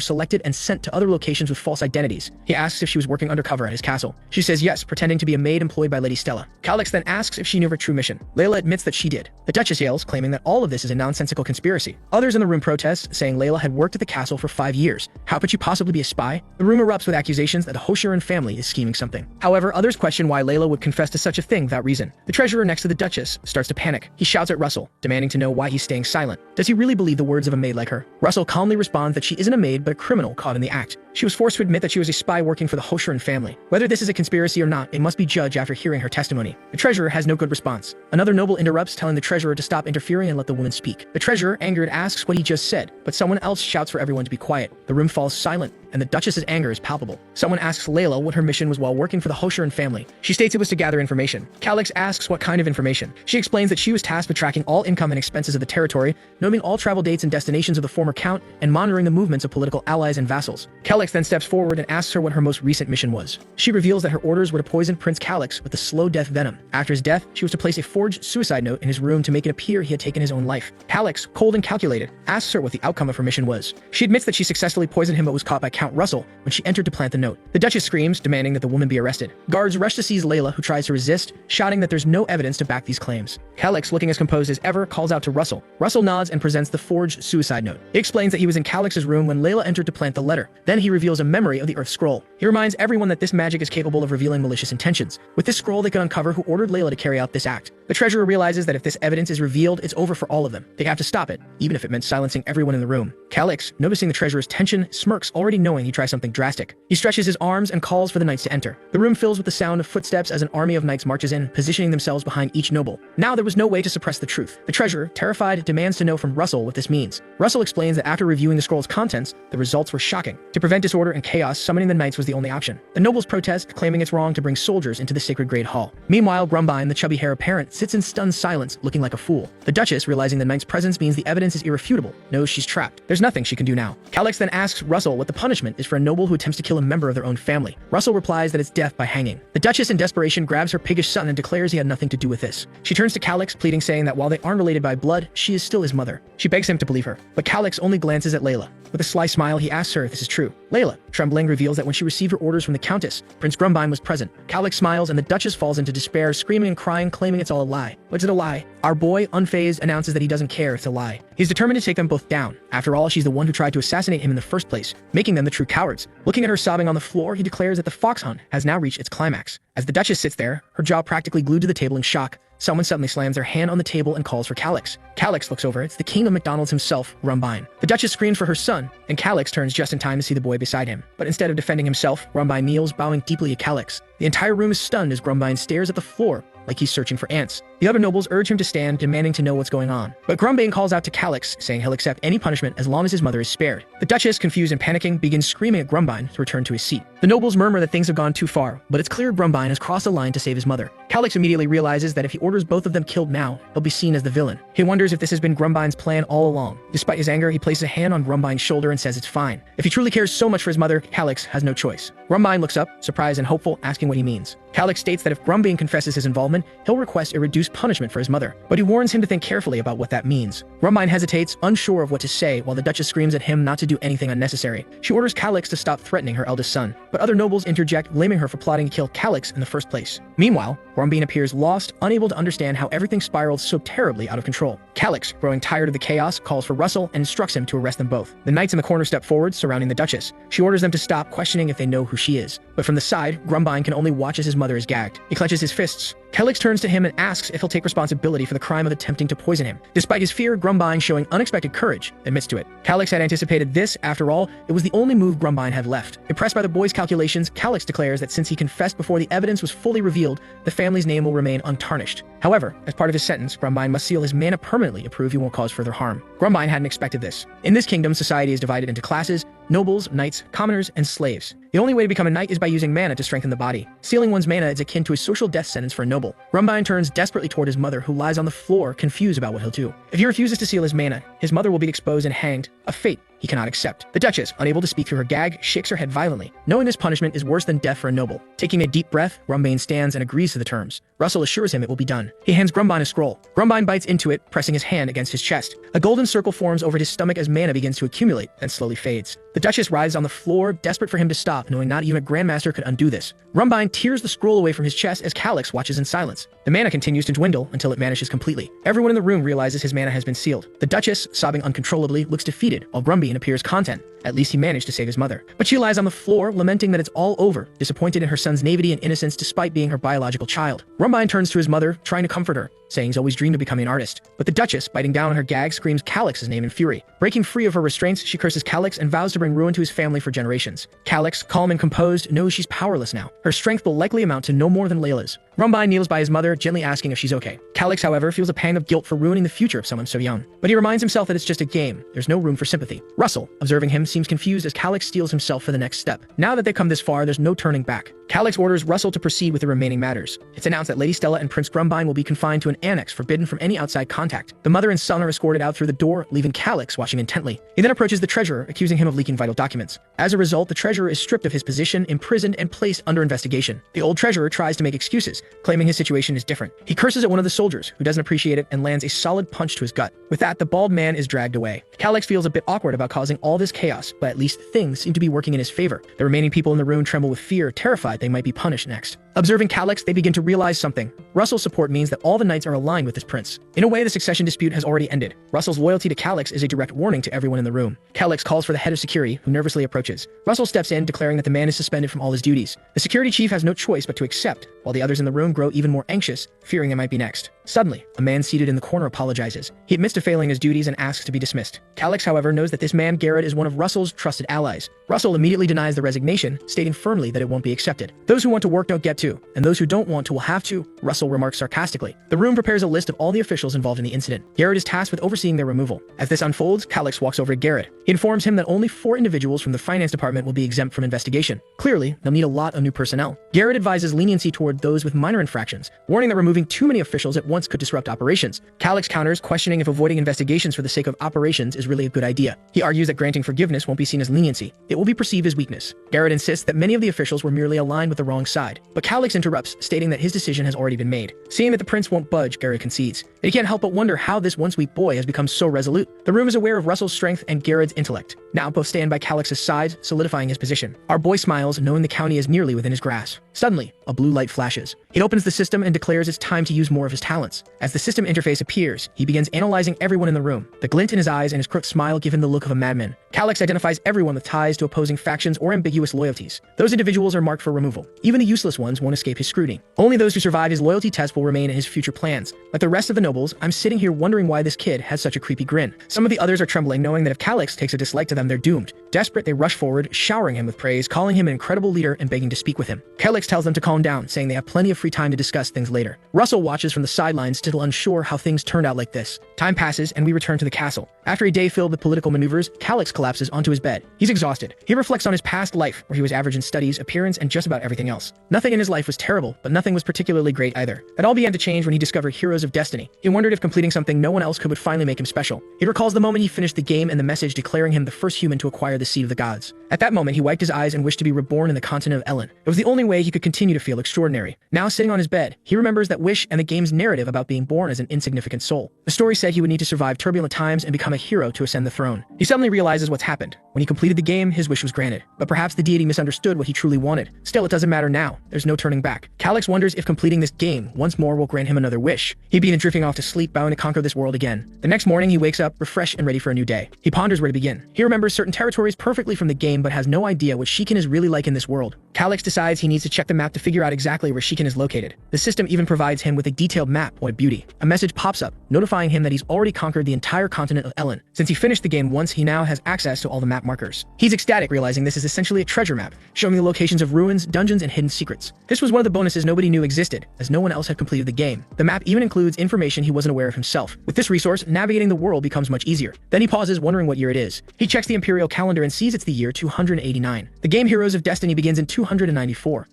selected and sent to other locations with false identities. He asks if she was working undercover at his castle. She says yes, pretending to be a maid employed by Lady Stella. Calix then asks if she knew her true mission. Layla admits that she did. The Duchess yells, claiming that all of this is a nonsensical conspiracy. Others in the room protest, saying Layla had worked at the castle for 5 years. How could she possibly be a spy? The room erupts with accusations that the Hoshiran family is scheming something. However, others question why Layla would confess to such a thing without reason. The treasurer next to the Duchess starts to panic. He shouts at Russell, demanding to know why he's staying silent. Does he really believe the words of a maid like her? Russell calmly responds that she isn't a maid but a criminal caught in the act. She was forced to admit that she was a spy working for the Hoshiran family. Whether this is a conspiracy or not, it must be judged after hearing her testimony. The treasurer has no good response. Another noble interrupts, telling the treasurer to stop interfering and let the woman speak. The treasurer, angered, asks what he just said, but someone else shouts for everyone to be quiet. The room falls silent, and the Duchess's anger is palpable. Someone asks Layla what her mission was while working for the Hoshiran family. She states it was to gather information. Calix asks what kind of information. She explains that she was tasked with tracking all income and expenses of the territory, noting all travel dates and destinations of the former count, and monitoring the movements of political allies and vassals. Calix then steps forward and asks her what her most recent mission was. She reveals that her orders were to poison Prince Calix with the slow death venom. After his death, she was to place a forged suicide note in his room to make it appear he had taken his own life. Calix, cold and calculated, asks her what the outcome of her mission was. She admits that she successfully poisoned him but was caught by Count Russell when she entered to plant the note. The Duchess screams, demanding that the woman be arrested. Guards rush to seize Layla, who tries to resist, shouting that there's no evidence to back these claims. Calix, looking as composed as ever, calls out to Russell. Russell nods and presents the forged suicide note. He explains that he was in Calix's room when Layla entered to plant the letter. Then he reveals a memory of the Earth Scroll. He reminds everyone that this magic is capable of revealing malicious intentions. With this scroll, they can uncover who ordered Layla to carry out this act. The treasurer realizes that if this evidence is revealed, it's over for all of them. They have to stop it, even if it meant silencing everyone in the room. Calix, noticing the treasurer's tension, smirks, already knowing he tries something drastic. He stretches his arms and calls for the knights to enter. The room fills with the sound of footsteps as an army of knights marches in, positioning themselves behind each noble. Now there was no way to suppress the truth. The treasurer, terrified, demands to know from Russell what this means. Russell explains that after reviewing the scroll's contents, the results were shocking. To prevent disorder and chaos, summoning the knights was the only option. The nobles protest, claiming it's wrong to bring soldiers into the sacred great hall. Meanwhile, Grumbine, the chubby hair apparent, sits in stunned silence, looking like a fool. The Duchess, realizing the knight's presence means the evidence is irrefutable, knows she's trapped. There's nothing she can do now. Calix then asks Russell what the punishment is for a noble who attempts to kill a member of their own family. Russell replies that it's death by hanging. The Duchess, in desperation, grabs her piggish son and declares he had nothing to do with this. She turns to Calix, pleading, saying that while they aren't related by blood, she is still his mother. She begs him to believe her, but Calix only glances at Layla. With a sly smile, he asks her if this is true. Layla, trembling, reveals that when she received her orders from the Countess, Prince Grumbine was present. Calix smiles and the Duchess falls into despair, screaming and crying, claiming it's all a lie. What's it a lie? Our boy, unfazed, announces that he doesn't care if it's a lie. He's determined to take them both down. After all, she's the one who tried to assassinate him in the first place, making them the true cowards. Looking at her sobbing on the floor, he declares that the fox hunt has now reached its climax. As the Duchess sits there, her jaw practically glued to the table in shock, someone suddenly slams their hand on the table and calls for Calix. Calix looks over. It's the king of McDonald's himself, Grumbine. The Duchess screams for her son, and Calix turns just in time to see the boy beside him. But instead of defending himself, Grumbine kneels, bowing deeply at Calix. The entire room is stunned as Grumbine stares at the floor like he's searching for ants. The other nobles urge him to stand, demanding to know what's going on. But Grumbane calls out to Calix, saying he'll accept any punishment as long as his mother is spared. The Duchess, confused and panicking, begins screaming at Grumbine to return to his seat. The nobles murmur that things have gone too far, but it's clear Grumbine has crossed a line to save his mother. Calix immediately realizes that if he orders both of them killed now, he'll be seen as the villain. He wonders if this has been Grumbine's plan all along. Despite his anger, he places a hand on Grumbine's shoulder and says it's fine. If he truly cares so much for his mother, Calix has no choice. Grumbine looks up, surprised and hopeful, asking what he means. Calix states that if Grumbine confesses his involvement, he'll request a reduced punishment for his mother, but he warns him to think carefully about what that means. Grumbine hesitates, unsure of what to say, while the Duchess screams at him not to do anything unnecessary. She orders Calix to stop threatening her eldest son, but other nobles interject, blaming her for plotting to kill Calix in the first place. Meanwhile, Grumbine appears lost, unable to understand how everything spiraled so terribly out of control. Calix, growing tired of the chaos, calls for Russell and instructs him to arrest them both. The knights in the corner step forward, surrounding the Duchess. She orders them to stop, questioning if they know who she is. But from the side, Grumbine can only watch as his mother is gagged. He clenches his fists. Calyx turns to him and asks if he'll take responsibility for the crime of attempting to poison him. Despite his fear, Grumbine, showing unexpected courage, admits to it. Calyx had anticipated this. After all, it was the only move Grumbine had left. Impressed by the boy's calculations, Calyx declares that since he confessed before the evidence was fully revealed, the family's name will remain untarnished. However, as part of his sentence, Grumbine must seal his mana permanently to prove he won't cause further harm. Grumbine hadn't expected this. In this kingdom, society is divided into classes: nobles, knights, commoners, and slaves. The only way to become a knight is by using mana to strengthen the body. Sealing one's mana is akin to a social death sentence for a noble. Grumbine turns desperately toward his mother, who lies on the floor, confused about what he'll do. If he refuses to seal his mana, his mother will be exposed and hanged, a fate he cannot accept. The Duchess, unable to speak through her gag, shakes her head violently, knowing this punishment is worse than death for a noble. Taking a deep breath, Grumbine stands and agrees to the terms. Russell assures him it will be done. He hands Grumbine a scroll. Grumbine bites into it, pressing his hand against his chest. A golden circle forms over his stomach as mana begins to accumulate, and slowly fades. The Duchess writhes on the floor, desperate for him to stop, knowing not even a Grandmaster could undo this. Grumbine tears the scroll away from his chest as Calyx watches in silence. The mana continues to dwindle until it vanishes completely. Everyone in the room realizes his mana has been sealed. The Duchess, sobbing uncontrollably, looks defeated, while Grumbine appears content. At least he managed to save his mother. But she lies on the floor, lamenting that it's all over, disappointed in her son's naivety and innocence despite being her biological child. Grumbine turns to his mother, trying to comfort her, saying he's always dreamed of becoming an artist. But the Duchess, biting down on her gag, screams Calyx's name in fury. Breaking free of her restraints, she curses Calyx and vows to bring ruin to his family for generations. Calyx, calm and composed, knows she's powerless now. Her strength will likely amount to no more than Layla's. Grumbine kneels by his mother, gently asking if she's okay. Calyx, however, feels a pang of guilt for ruining the future of someone so young. But he reminds himself that it's just a game. There's no room for sympathy. Russell, observing him, seems confused as Calyx steels himself for the next step. Now that they've come this far, there's no turning back. Calyx orders Russell to proceed with the remaining matters. It's announced that Lady Stella and Prince Grumbine will be confined to an annex, forbidden from any outside contact. The mother and son are escorted out through the door, leaving Calyx watching intently. He then approaches the treasurer, accusing him of leaking vital documents. As a result, the treasurer is stripped of his position, imprisoned, and placed under investigation. The old treasurer tries to make excuses, claiming his situation is different. He curses at one of the soldiers, who doesn't appreciate it, and lands a solid punch to his gut. With that, the bald man is dragged away. Calyx feels a bit awkward about causing all this chaos, but at least things seem to be working in his favor. The remaining people in the room tremble with fear, terrified they might be punished next. Observing Calyx, they begin to realize something. Russell's support means that all the knights are aligned with this prince. In a way, the succession dispute has already ended. Russell's loyalty to Calyx is a direct warning to everyone in the room. Calyx calls for the head of security, who nervously approaches. Russell steps in, declaring that the man is suspended from all his duties. The security chief has no choice but to accept, while the others in the room grow even more anxious, fearing it might be next. Suddenly, a man seated in the corner apologizes. He admits to failing his duties and asks to be dismissed. Calyx, however, knows that this man, Garrett, is one of Russell's trusted allies. Russell immediately denies the resignation, stating firmly that it won't be accepted. Those who want to work don't get to, and those who don't want to will have to, Russell remarks sarcastically. The room prepares a list of all the officials involved in the incident. Garrett is tasked with overseeing their removal. As this unfolds, Calyx walks over to Garrett. He informs him that only 4 individuals from the finance department will be exempt from investigation. Clearly, they'll need a lot of new personnel. Garrett advises leniency toward those with minor infractions, warning that removing too many officials at once could disrupt operations. Calyx counters, questioning if avoiding investigations for the sake of operations is really a good idea. He argues that granting forgiveness won't be seen as leniency. It will be perceived as weakness. Garrett insists that many of the officials were merely aligned with the wrong side. But Calyx interrupts, stating that his decision has already been made. Seeing that the prince won't budge, Garrett concedes. He can't help but wonder how this once weak boy has become so resolute. The room is aware of Russell's strength and Garrett's intellect. Now both stand by Calyx's side, solidifying his position. Our boy smiles, knowing the county is nearly within his grasp. Suddenly, a blue light flashes. He opens the system and declares it's time to use more of his talents. As the system interface appears, he begins analyzing everyone in the room. The glint in his eyes and his crooked smile give him the look of a madman. Calyx identifies everyone with ties to opposing factions or ambiguous loyalties. Those individuals are marked for removal. Even the useless ones won't escape his scrutiny. Only those who survive his loyalty test will remain in his future plans. Like the rest of the nobles, I'm sitting here wondering why this kid has such a creepy grin. Some of the others are trembling, knowing that if Calyx takes a dislike to them, they're doomed. Desperate, they rush forward, showering him with praise, calling him an incredible leader and begging to speak with him. Calyx tells them to calm down, saying they have plenty of free time to discuss things later. Russell watches from the sidelines, still unsure how things turned out like this. Time passes, and we return to the castle. After a day filled with political maneuvers, Calyx collapses onto his bed. He's exhausted. He reflects on his past life, where he was average in studies, appearance, and just about everything else. Nothing in his life was terrible, but nothing was particularly great either. That all began to change when he discovered Heroes of Destiny. He wondered if completing something no one else could would finally make him special. He recalls the moment he finished the game and the message declaring him the first human to acquire the seed of the gods. At that moment, he wiped his eyes and wished to be reborn in the continent of Ellen. It was the only way he could continue to feel extraordinary. Now sitting on his bed, he remembers that wish and the game's narrative about being born as an insignificant soul. The story said he would need to survive turbulent times and become a hero to ascend the throne. He suddenly realizes what's happened. When he completed the game, his wish was granted. But perhaps the deity misunderstood what he truly wanted. Still, it doesn't matter now. There's no turning back. Calyx wonders if completing this game once more will grant him another wish. He began drifting off to sleep, vowing to conquer this world again. The next morning, he wakes up, refreshed and ready for a new day. He ponders where to begin. He remembers certain territories perfectly from the game, but has no idea what Shiken is really like in this world. Calix decides he needs to check the map to figure out exactly where Shikin is located. The system even provides him with a detailed map. What a beauty. A message pops up, notifying him that he's already conquered the entire continent of Ellen. Since he finished the game once, he now has access to all the map markers. He's ecstatic, realizing this is essentially a treasure map, showing the locations of ruins, dungeons, and hidden secrets. This was one of the bonuses nobody knew existed, as no one else had completed the game. The map even includes information he wasn't aware of himself. With this resource, navigating the world becomes much easier. Then he pauses, wondering what year it is. He checks the imperial calendar and sees it's the year 289. The game Heroes of Destiny begins in 294.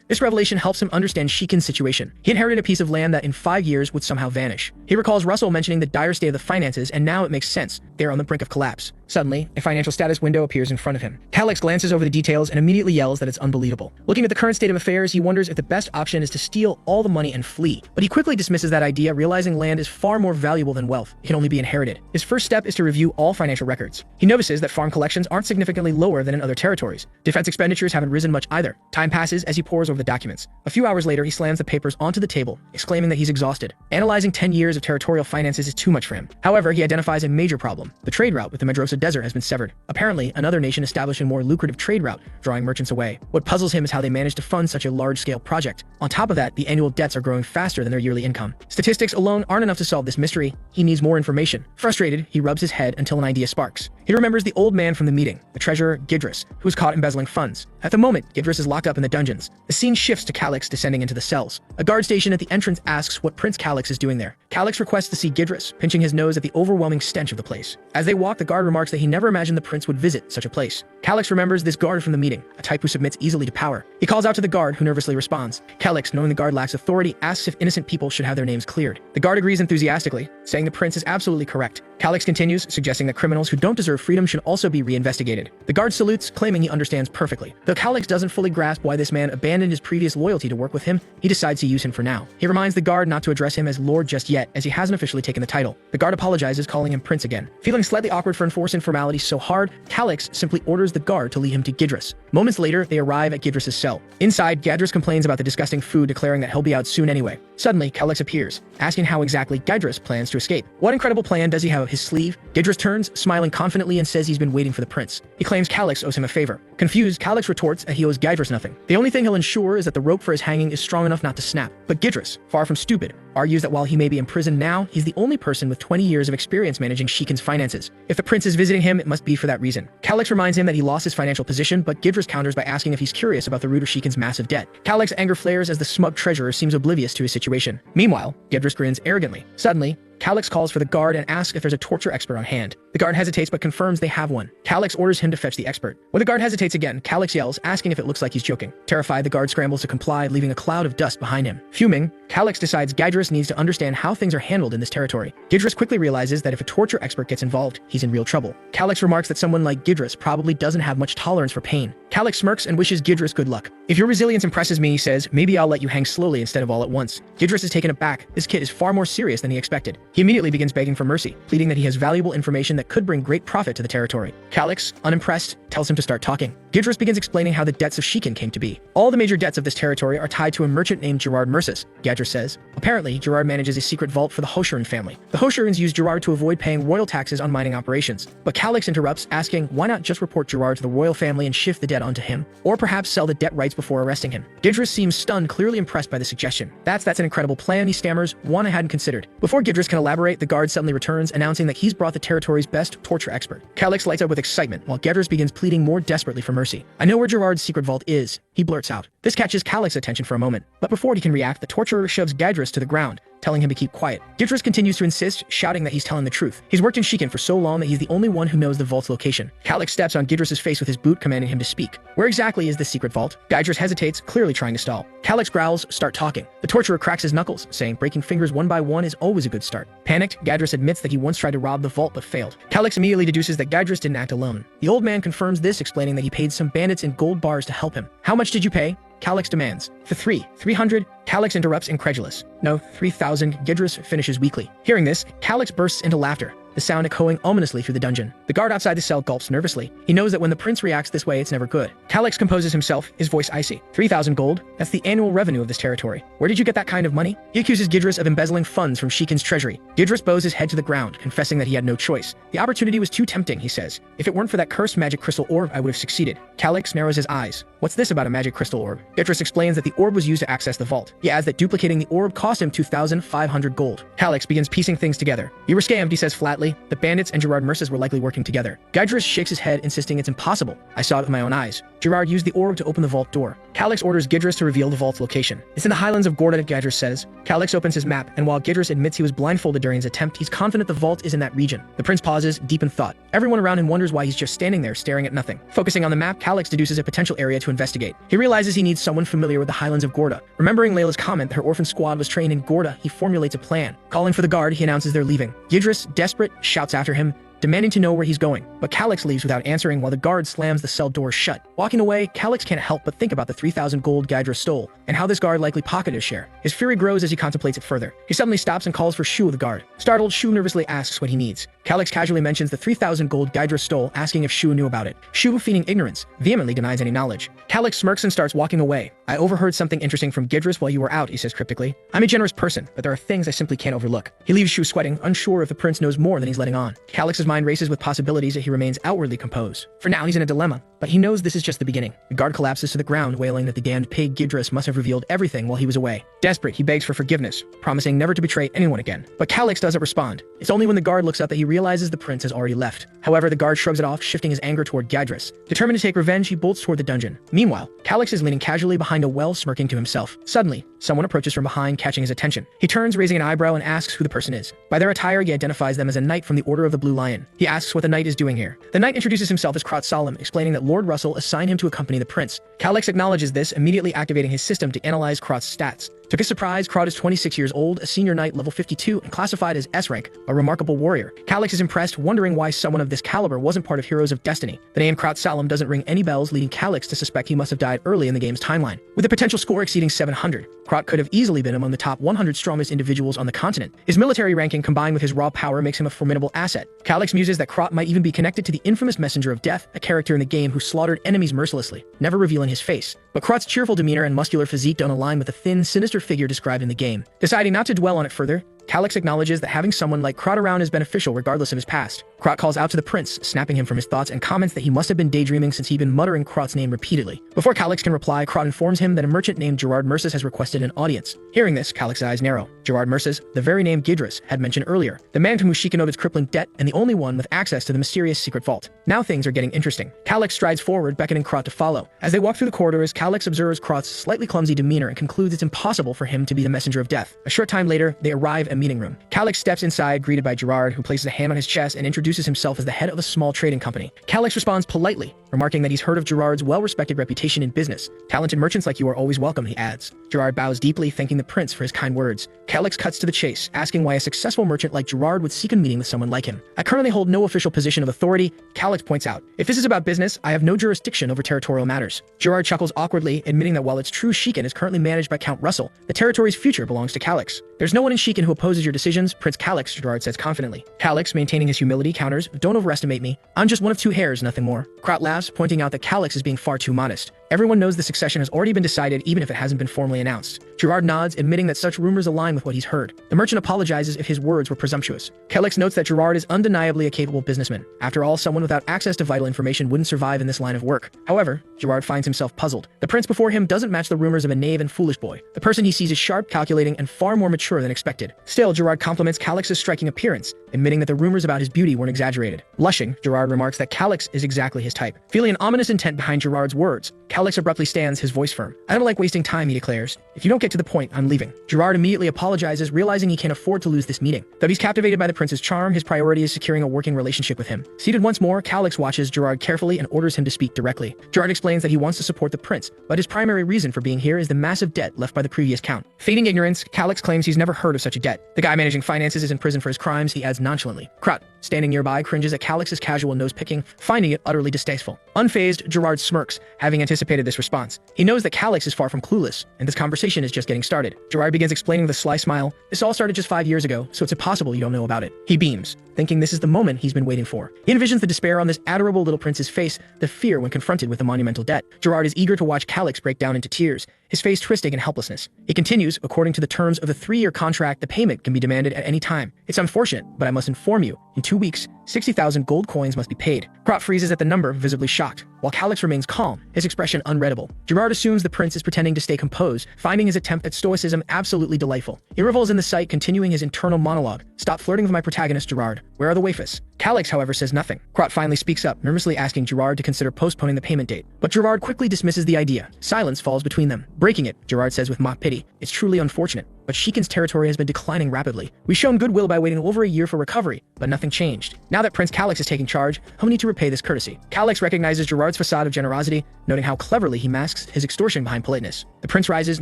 This revelation helps him understand Shikin's situation. He inherited a piece of land that in 5 years would somehow vanish. He recalls Russell mentioning the dire state of the finances, and now it makes sense. They're on the brink of collapse. Suddenly, a financial status window appears in front of him. Calix glances over the details and immediately yells that it's unbelievable. Looking at the current state of affairs, he wonders if the best option is to steal all the money and flee. But he quickly dismisses that idea, realizing land is far more valuable than wealth. It can only be inherited. His first step is to review all financial records. He notices that farm collections aren't significantly lower than in other territories. Defense expenditures haven't risen much either. Time passes as he pores over the documents. A few hours later, he slams the papers onto the table, exclaiming that he's exhausted. Analyzing 10 years of territorial finances is too much for him. However, he identifies a major problem. The trade route with the Medrosa Desert has been severed. Apparently, another nation established a more lucrative trade route, drawing merchants away. What puzzles him is how they managed to fund such a large-scale project. On top of that, the annual debts are growing faster than their yearly income. Statistics alone aren't enough to solve this mystery. He needs more information. Frustrated, he rubs his head until an idea sparks. He remembers the old man from the meeting, the treasurer Gidris, who was caught embezzling funds. At the moment, Gidris is locked up in the dungeons. The scene shifts to Calix descending into the cells. A guard station at the entrance asks what Prince Calix is doing there. Calix requests to see Gidris, pinching his nose at the overwhelming stench of the place. As they walk, the guard remarks that he never imagined the prince would visit such a place. Calix remembers this guard from the meeting, a type who submits easily to power. He calls out to the guard, who nervously responds. Calix, knowing the guard lacks authority, asks if innocent people should have their names cleared. The guard agrees enthusiastically, saying the prince is absolutely correct. Calix continues, suggesting that criminals who don't deserve freedom should also be reinvestigated. The guard salutes, claiming he understands perfectly. Though Calix doesn't fully grasp why this man abandoned his previous loyalty to work with him, he decides to use him for now. He reminds the guard not to address him as Lord just yet, as he hasn't officially taken the title. The guard apologizes, calling him Prince again. Feeling slightly awkward for enforcing formalities so hard, Calix simply orders the guard to lead him to Gidris. Moments later, they arrive at Gidris' cell. Inside, Gidris complains about the disgusting food, declaring that he'll be out soon anyway. Suddenly, Calix appears, asking how exactly Gidris plans to escape. What incredible plan does he have up his sleeve? Gidris turns, smiling confidently, and says he's been waiting for the prince. He claims Calix owes him a favor. Confused, Calix retorts that he owes Gidris nothing. The only thing he'll ensure is that the rope for his hanging is strong enough not to snap. But Gidris, far from stupid, argues that while he may be imprisoned now, he's the only person with 20 years of experience managing Shikin's finances. If the prince is visiting him, it must be for that reason. Calix reminds him that he lost his financial position, but Gidris counters by asking if he's curious about the root of Shikin's massive debt. Calix's anger flares as the smug treasurer seems oblivious to his situation. Meanwhile, Gidris grins arrogantly. Suddenly, Calix calls for the guard and asks if there's a torture expert on hand. The guard hesitates but confirms they have one. Calix orders him to fetch the expert. When the guard hesitates again, Calix yells, asking if it looks like he's joking. Terrified, the guard scrambles to comply, leaving a cloud of dust behind him. Fuming, Calix decides Gidris needs to understand how things are handled in this territory. Gidris quickly realizes that if a torture expert gets involved, he's in real trouble. Calix remarks that someone like Gidris probably doesn't have much tolerance for pain. Calix smirks and wishes Gidris good luck. If your resilience impresses me, he says, maybe I'll let you hang slowly instead of all at once. Gidris is taken aback. This kid is far more serious than he expected. He immediately begins begging for mercy, pleading that he has valuable information that could bring great profit to the territory. Calix, unimpressed, tells him to start talking. Gidris begins explaining how the debts of Shikin came to be. All the major debts of this territory are tied to a merchant named Gerard Mercis, Gidris says. Apparently, Gerard manages a secret vault for the Hoshurin family. The Hoshurins use Gerard to avoid paying royal taxes on mining operations. But Calix interrupts, asking why not just report Gerard to the royal family and shift the debt onto him, or perhaps sell the debt rights before arresting him. Gidris seems stunned, clearly impressed by the suggestion. That's an incredible plan, he stammers, one I hadn't considered. Before Gidris can elaborate, the guard suddenly returns, announcing that he's brought the territory's best torture expert. Calix lights up with excitement, while Gidris begins pleading more desperately for mercy. I know where Gerard's secret vault is, he blurts out. This catches Calix's attention for a moment, but before he can react, the torturer shoves Gidris to the ground, telling him to keep quiet. Gidris continues to insist, shouting that he's telling the truth. He's worked in Shikin for so long that he's the only one who knows the vault's location. Calix steps on Gidris' face with his boot, commanding him to speak. Where exactly is this secret vault? Gidris hesitates, clearly trying to stall. Calix growls, start talking. The torturer cracks his knuckles, saying breaking fingers one by one is always a good start. Panicked, Gidris admits that he once tried to rob the vault but failed. Calix immediately deduces that Gidris didn't act alone. The old man confirms this, explaining that he paid some bandits in gold bars to help him. How much did you pay? Calix demands. For 300 Calix interrupts, incredulous. No, 3,000, Gidris finishes weakly. Hearing this, Calix bursts into laughter, the sound echoing ominously through the dungeon. The guard outside the cell gulps nervously. He knows that when the prince reacts this way, it's never good. Calix composes himself, his voice icy. 3,000 gold? That's the annual revenue of this territory. Where did you get that kind of money? He accuses Gidris of embezzling funds from Shikin's treasury. Gidris bows his head to the ground, confessing that he had no choice. The opportunity was too tempting, he says. If it weren't for that cursed magic crystal orb, I would have succeeded. Calix narrows his eyes. What's this about a magic crystal orb? Gidris explains that the orb was used to access the vault. He adds that duplicating the orb cost him 2,500 gold. Calix begins piecing things together. You were scammed, he says flatly. The bandits and Gerard Merces were likely working together. Gidris shakes his head, insisting it's impossible. I saw it with my own eyes. Gerard used the orb to open the vault door. Calix orders Gidris to reveal the vault's location. It's in the highlands of Gorda, Gidris says. Calix opens his map, and while Gidris admits he was blindfolded during his attempt, he's confident the vault is in that region. The prince pauses, deep in thought. Everyone around him wonders why he's just standing there, staring at nothing. Focusing on the map, Calix deduces a potential area to investigate. He realizes he needs someone familiar with the highlands of Gorda. Remembering Layla's comment that her orphan squad was trained in Gorda, he formulates a plan. Calling for the guard, he announces they're leaving. Gidris, desperate, shouts after him, demanding to know where he's going. But Calix leaves without answering while the guard slams the cell door shut. Walking away, Calix can't help but think about the 3,000 gold Gidris stole, and how this guard likely pocketed his share. His fury grows as he contemplates it further. He suddenly stops and calls for Shu, the guard. Startled, Shu nervously asks what he needs. Calix casually mentions the 3,000 gold Gidris stole, asking if Shu knew about it. Shu, feigning ignorance, vehemently denies any knowledge. Calix smirks and starts walking away. I overheard something interesting from Gidris while you were out, he says cryptically. I'm a generous person, but there are things I simply can't overlook. He leaves Shu sweating, unsure if the prince knows more than he's letting on. Calix's mind races with possibilities, yet he remains outwardly composed. For now, he's in a dilemma, but he knows this is just the beginning. The guard collapses to the ground, wailing that the damned pig Gidris must have revealed everything while he was away. Desperate, he begs for forgiveness, promising never to betray anyone again. But Calix doesn't respond. It's only when the guard looks up that he realizes the prince has already left. However, the guard shrugs it off, shifting his anger toward Gidris. Determined to take revenge, he bolts toward the dungeon. Meanwhile, Calix is leaning casually behind a well, smirking to himself. Suddenly, someone approaches from behind, catching his attention. He turns, raising an eyebrow, and asks who the person is. By their attire, he identifies them as a knight from the Order of the Blue Lion. He asks what the knight is doing here. The knight introduces himself as Krot Solemn, explaining that Lord Russell assigned him to accompany the prince. Calix acknowledges this, immediately activating his system to analyze Krot's stats. To his surprise, Krot is 26 years old, a senior knight level 52, and classified as S rank, a remarkable warrior. Calix is impressed, wondering why someone of this caliber wasn't part of Heroes of Destiny. The name Krot Solemn doesn't ring any bells, leading Calix to suspect he must have died early in the game's timeline. With a potential score exceeding 700, Krot could have easily been among the top 100 strongest individuals on the continent. His military ranking combined with his raw power makes him a formidable asset. Calix muses that Krot might even be connected to the infamous Messenger of Death, a character in the game who slaughtered enemies mercilessly, never revealing his face. But Krot's cheerful demeanor and muscular physique don't align with the thin, sinister figure described in the game. Deciding not to dwell on it further, Calix acknowledges that having someone like Krot around is beneficial regardless of his past. Krot calls out to the prince, snapping him from his thoughts, and comments that he must have been daydreaming since he'd been muttering Krot's name repeatedly. Before Calix can reply, Krot informs him that a merchant named Gerard Merces has requested an audience. Hearing this, Calix's eyes narrow. Gerard Merces, the very name Gidris had mentioned earlier, the man to whom Shikinoda's crippling debt and the only one with access to the mysterious secret vault. Now things are getting interesting. Calix strides forward, beckoning Krot to follow. As they walk through the corridors, Calix observes Krot's slightly clumsy demeanor and concludes it's impossible for him to be the messenger of death. A short time later, they arrive at a meeting room. Calix steps inside, greeted by Gerard, who places a hand on his chest and introduces himself as the head of a small trading company. Calix responds politely, remarking that he's heard of Gerard's well-respected reputation in business. Talented merchants like you are always welcome, he adds. Gerard bows deeply, thanking the prince for his kind words. Calix cuts to the chase, asking why a successful merchant like Gerard would seek a meeting with someone like him. I currently hold no official position of authority, Calix points out. If this is about business, I have no jurisdiction over territorial matters. Gerard chuckles awkwardly, admitting that while it's true Shikin is currently managed by Count Russell, the territory's future belongs to Calix. There's no one in Shikin who opposes your decisions, Prince Calix, Gerard says confidently. Calix, maintaining his humility, counters, don't overestimate me. I'm just one of two hairs, nothing more. Krot laughs, pointing out that Calix is being far too modest. Everyone knows the succession has already been decided, even if it hasn't been formally announced. Gerard nods, admitting that such rumors align with what he's heard. The merchant apologizes if his words were presumptuous. Calix notes that Gerard is undeniably a capable businessman. After all, someone without access to vital information wouldn't survive in this line of work. However, Gerard finds himself puzzled. The prince before him doesn't match the rumors of a knave and foolish boy. The person he sees is sharp, calculating, and far more mature than expected. Still, Gerard compliments Calix's striking appearance, admitting that the rumors about his beauty weren't exaggerated. Blushing, Gerard remarks that Calix is exactly his type. Feeling an ominous intent behind Gerard's words, Calix abruptly stands, his voice firm. I don't like wasting time, he declares. If you don't get to the point, I'm leaving. Gerard immediately apologizes, realizing he can't afford to lose this meeting. Though he's captivated by the prince's charm, his priority is securing a working relationship with him. Seated once more, Calix watches Gerard carefully and orders him to speak directly. Gerard explains that he wants to support the prince, but his primary reason for being here is the massive debt left by the previous count. Feigning ignorance, Calix claims he's never heard of such a debt. The guy managing finances is in prison for his crimes, he adds nonchalantly. Krot, standing nearby, cringes at Calix's casual nose-picking, finding it utterly distasteful. Unfazed, Gerard smirks, having anticipated anticipated this response. He knows that Calix is far from clueless, and this conversation is just getting started. Gerard begins explaining with a sly smile. This all started just 5 years ago, so it's impossible you don't know about it. He beams, thinking this is the moment he's been waiting for. He envisions the despair on this adorable little prince's face, the fear when confronted with a monumental debt. Gerard is eager to watch Calix break down into tears, his face twisting in helplessness. He continues, according to the terms of the 3-year contract, the payment can be demanded at any time. It's unfortunate, but I must inform you, in 2 weeks, 60,000 gold coins must be paid. Krot freezes at the number, visibly shocked, while Calix remains calm, his expression unreadable. Gerard assumes the prince is pretending to stay composed, finding his attempt at stoicism absolutely delightful. He revels in the sight, continuing his internal monologue. Stop flirting with my protagonist, Gerard. Where are the waifus? Calix, however, says nothing. Krot finally speaks up, nervously asking Gerard to consider postponing the payment date. But Gerard quickly dismisses the idea. Silence falls between them. Breaking it, Gerard says with mock pity. It's truly unfortunate, but Shikin's territory has been declining rapidly. We've shown goodwill by waiting over a year for recovery, but nothing changed. Now that Prince Calix is taking charge, he'll need to repay this courtesy. Calix recognizes Gerard's facade of generosity, noting how cleverly he masks his extortion behind politeness. The prince rises,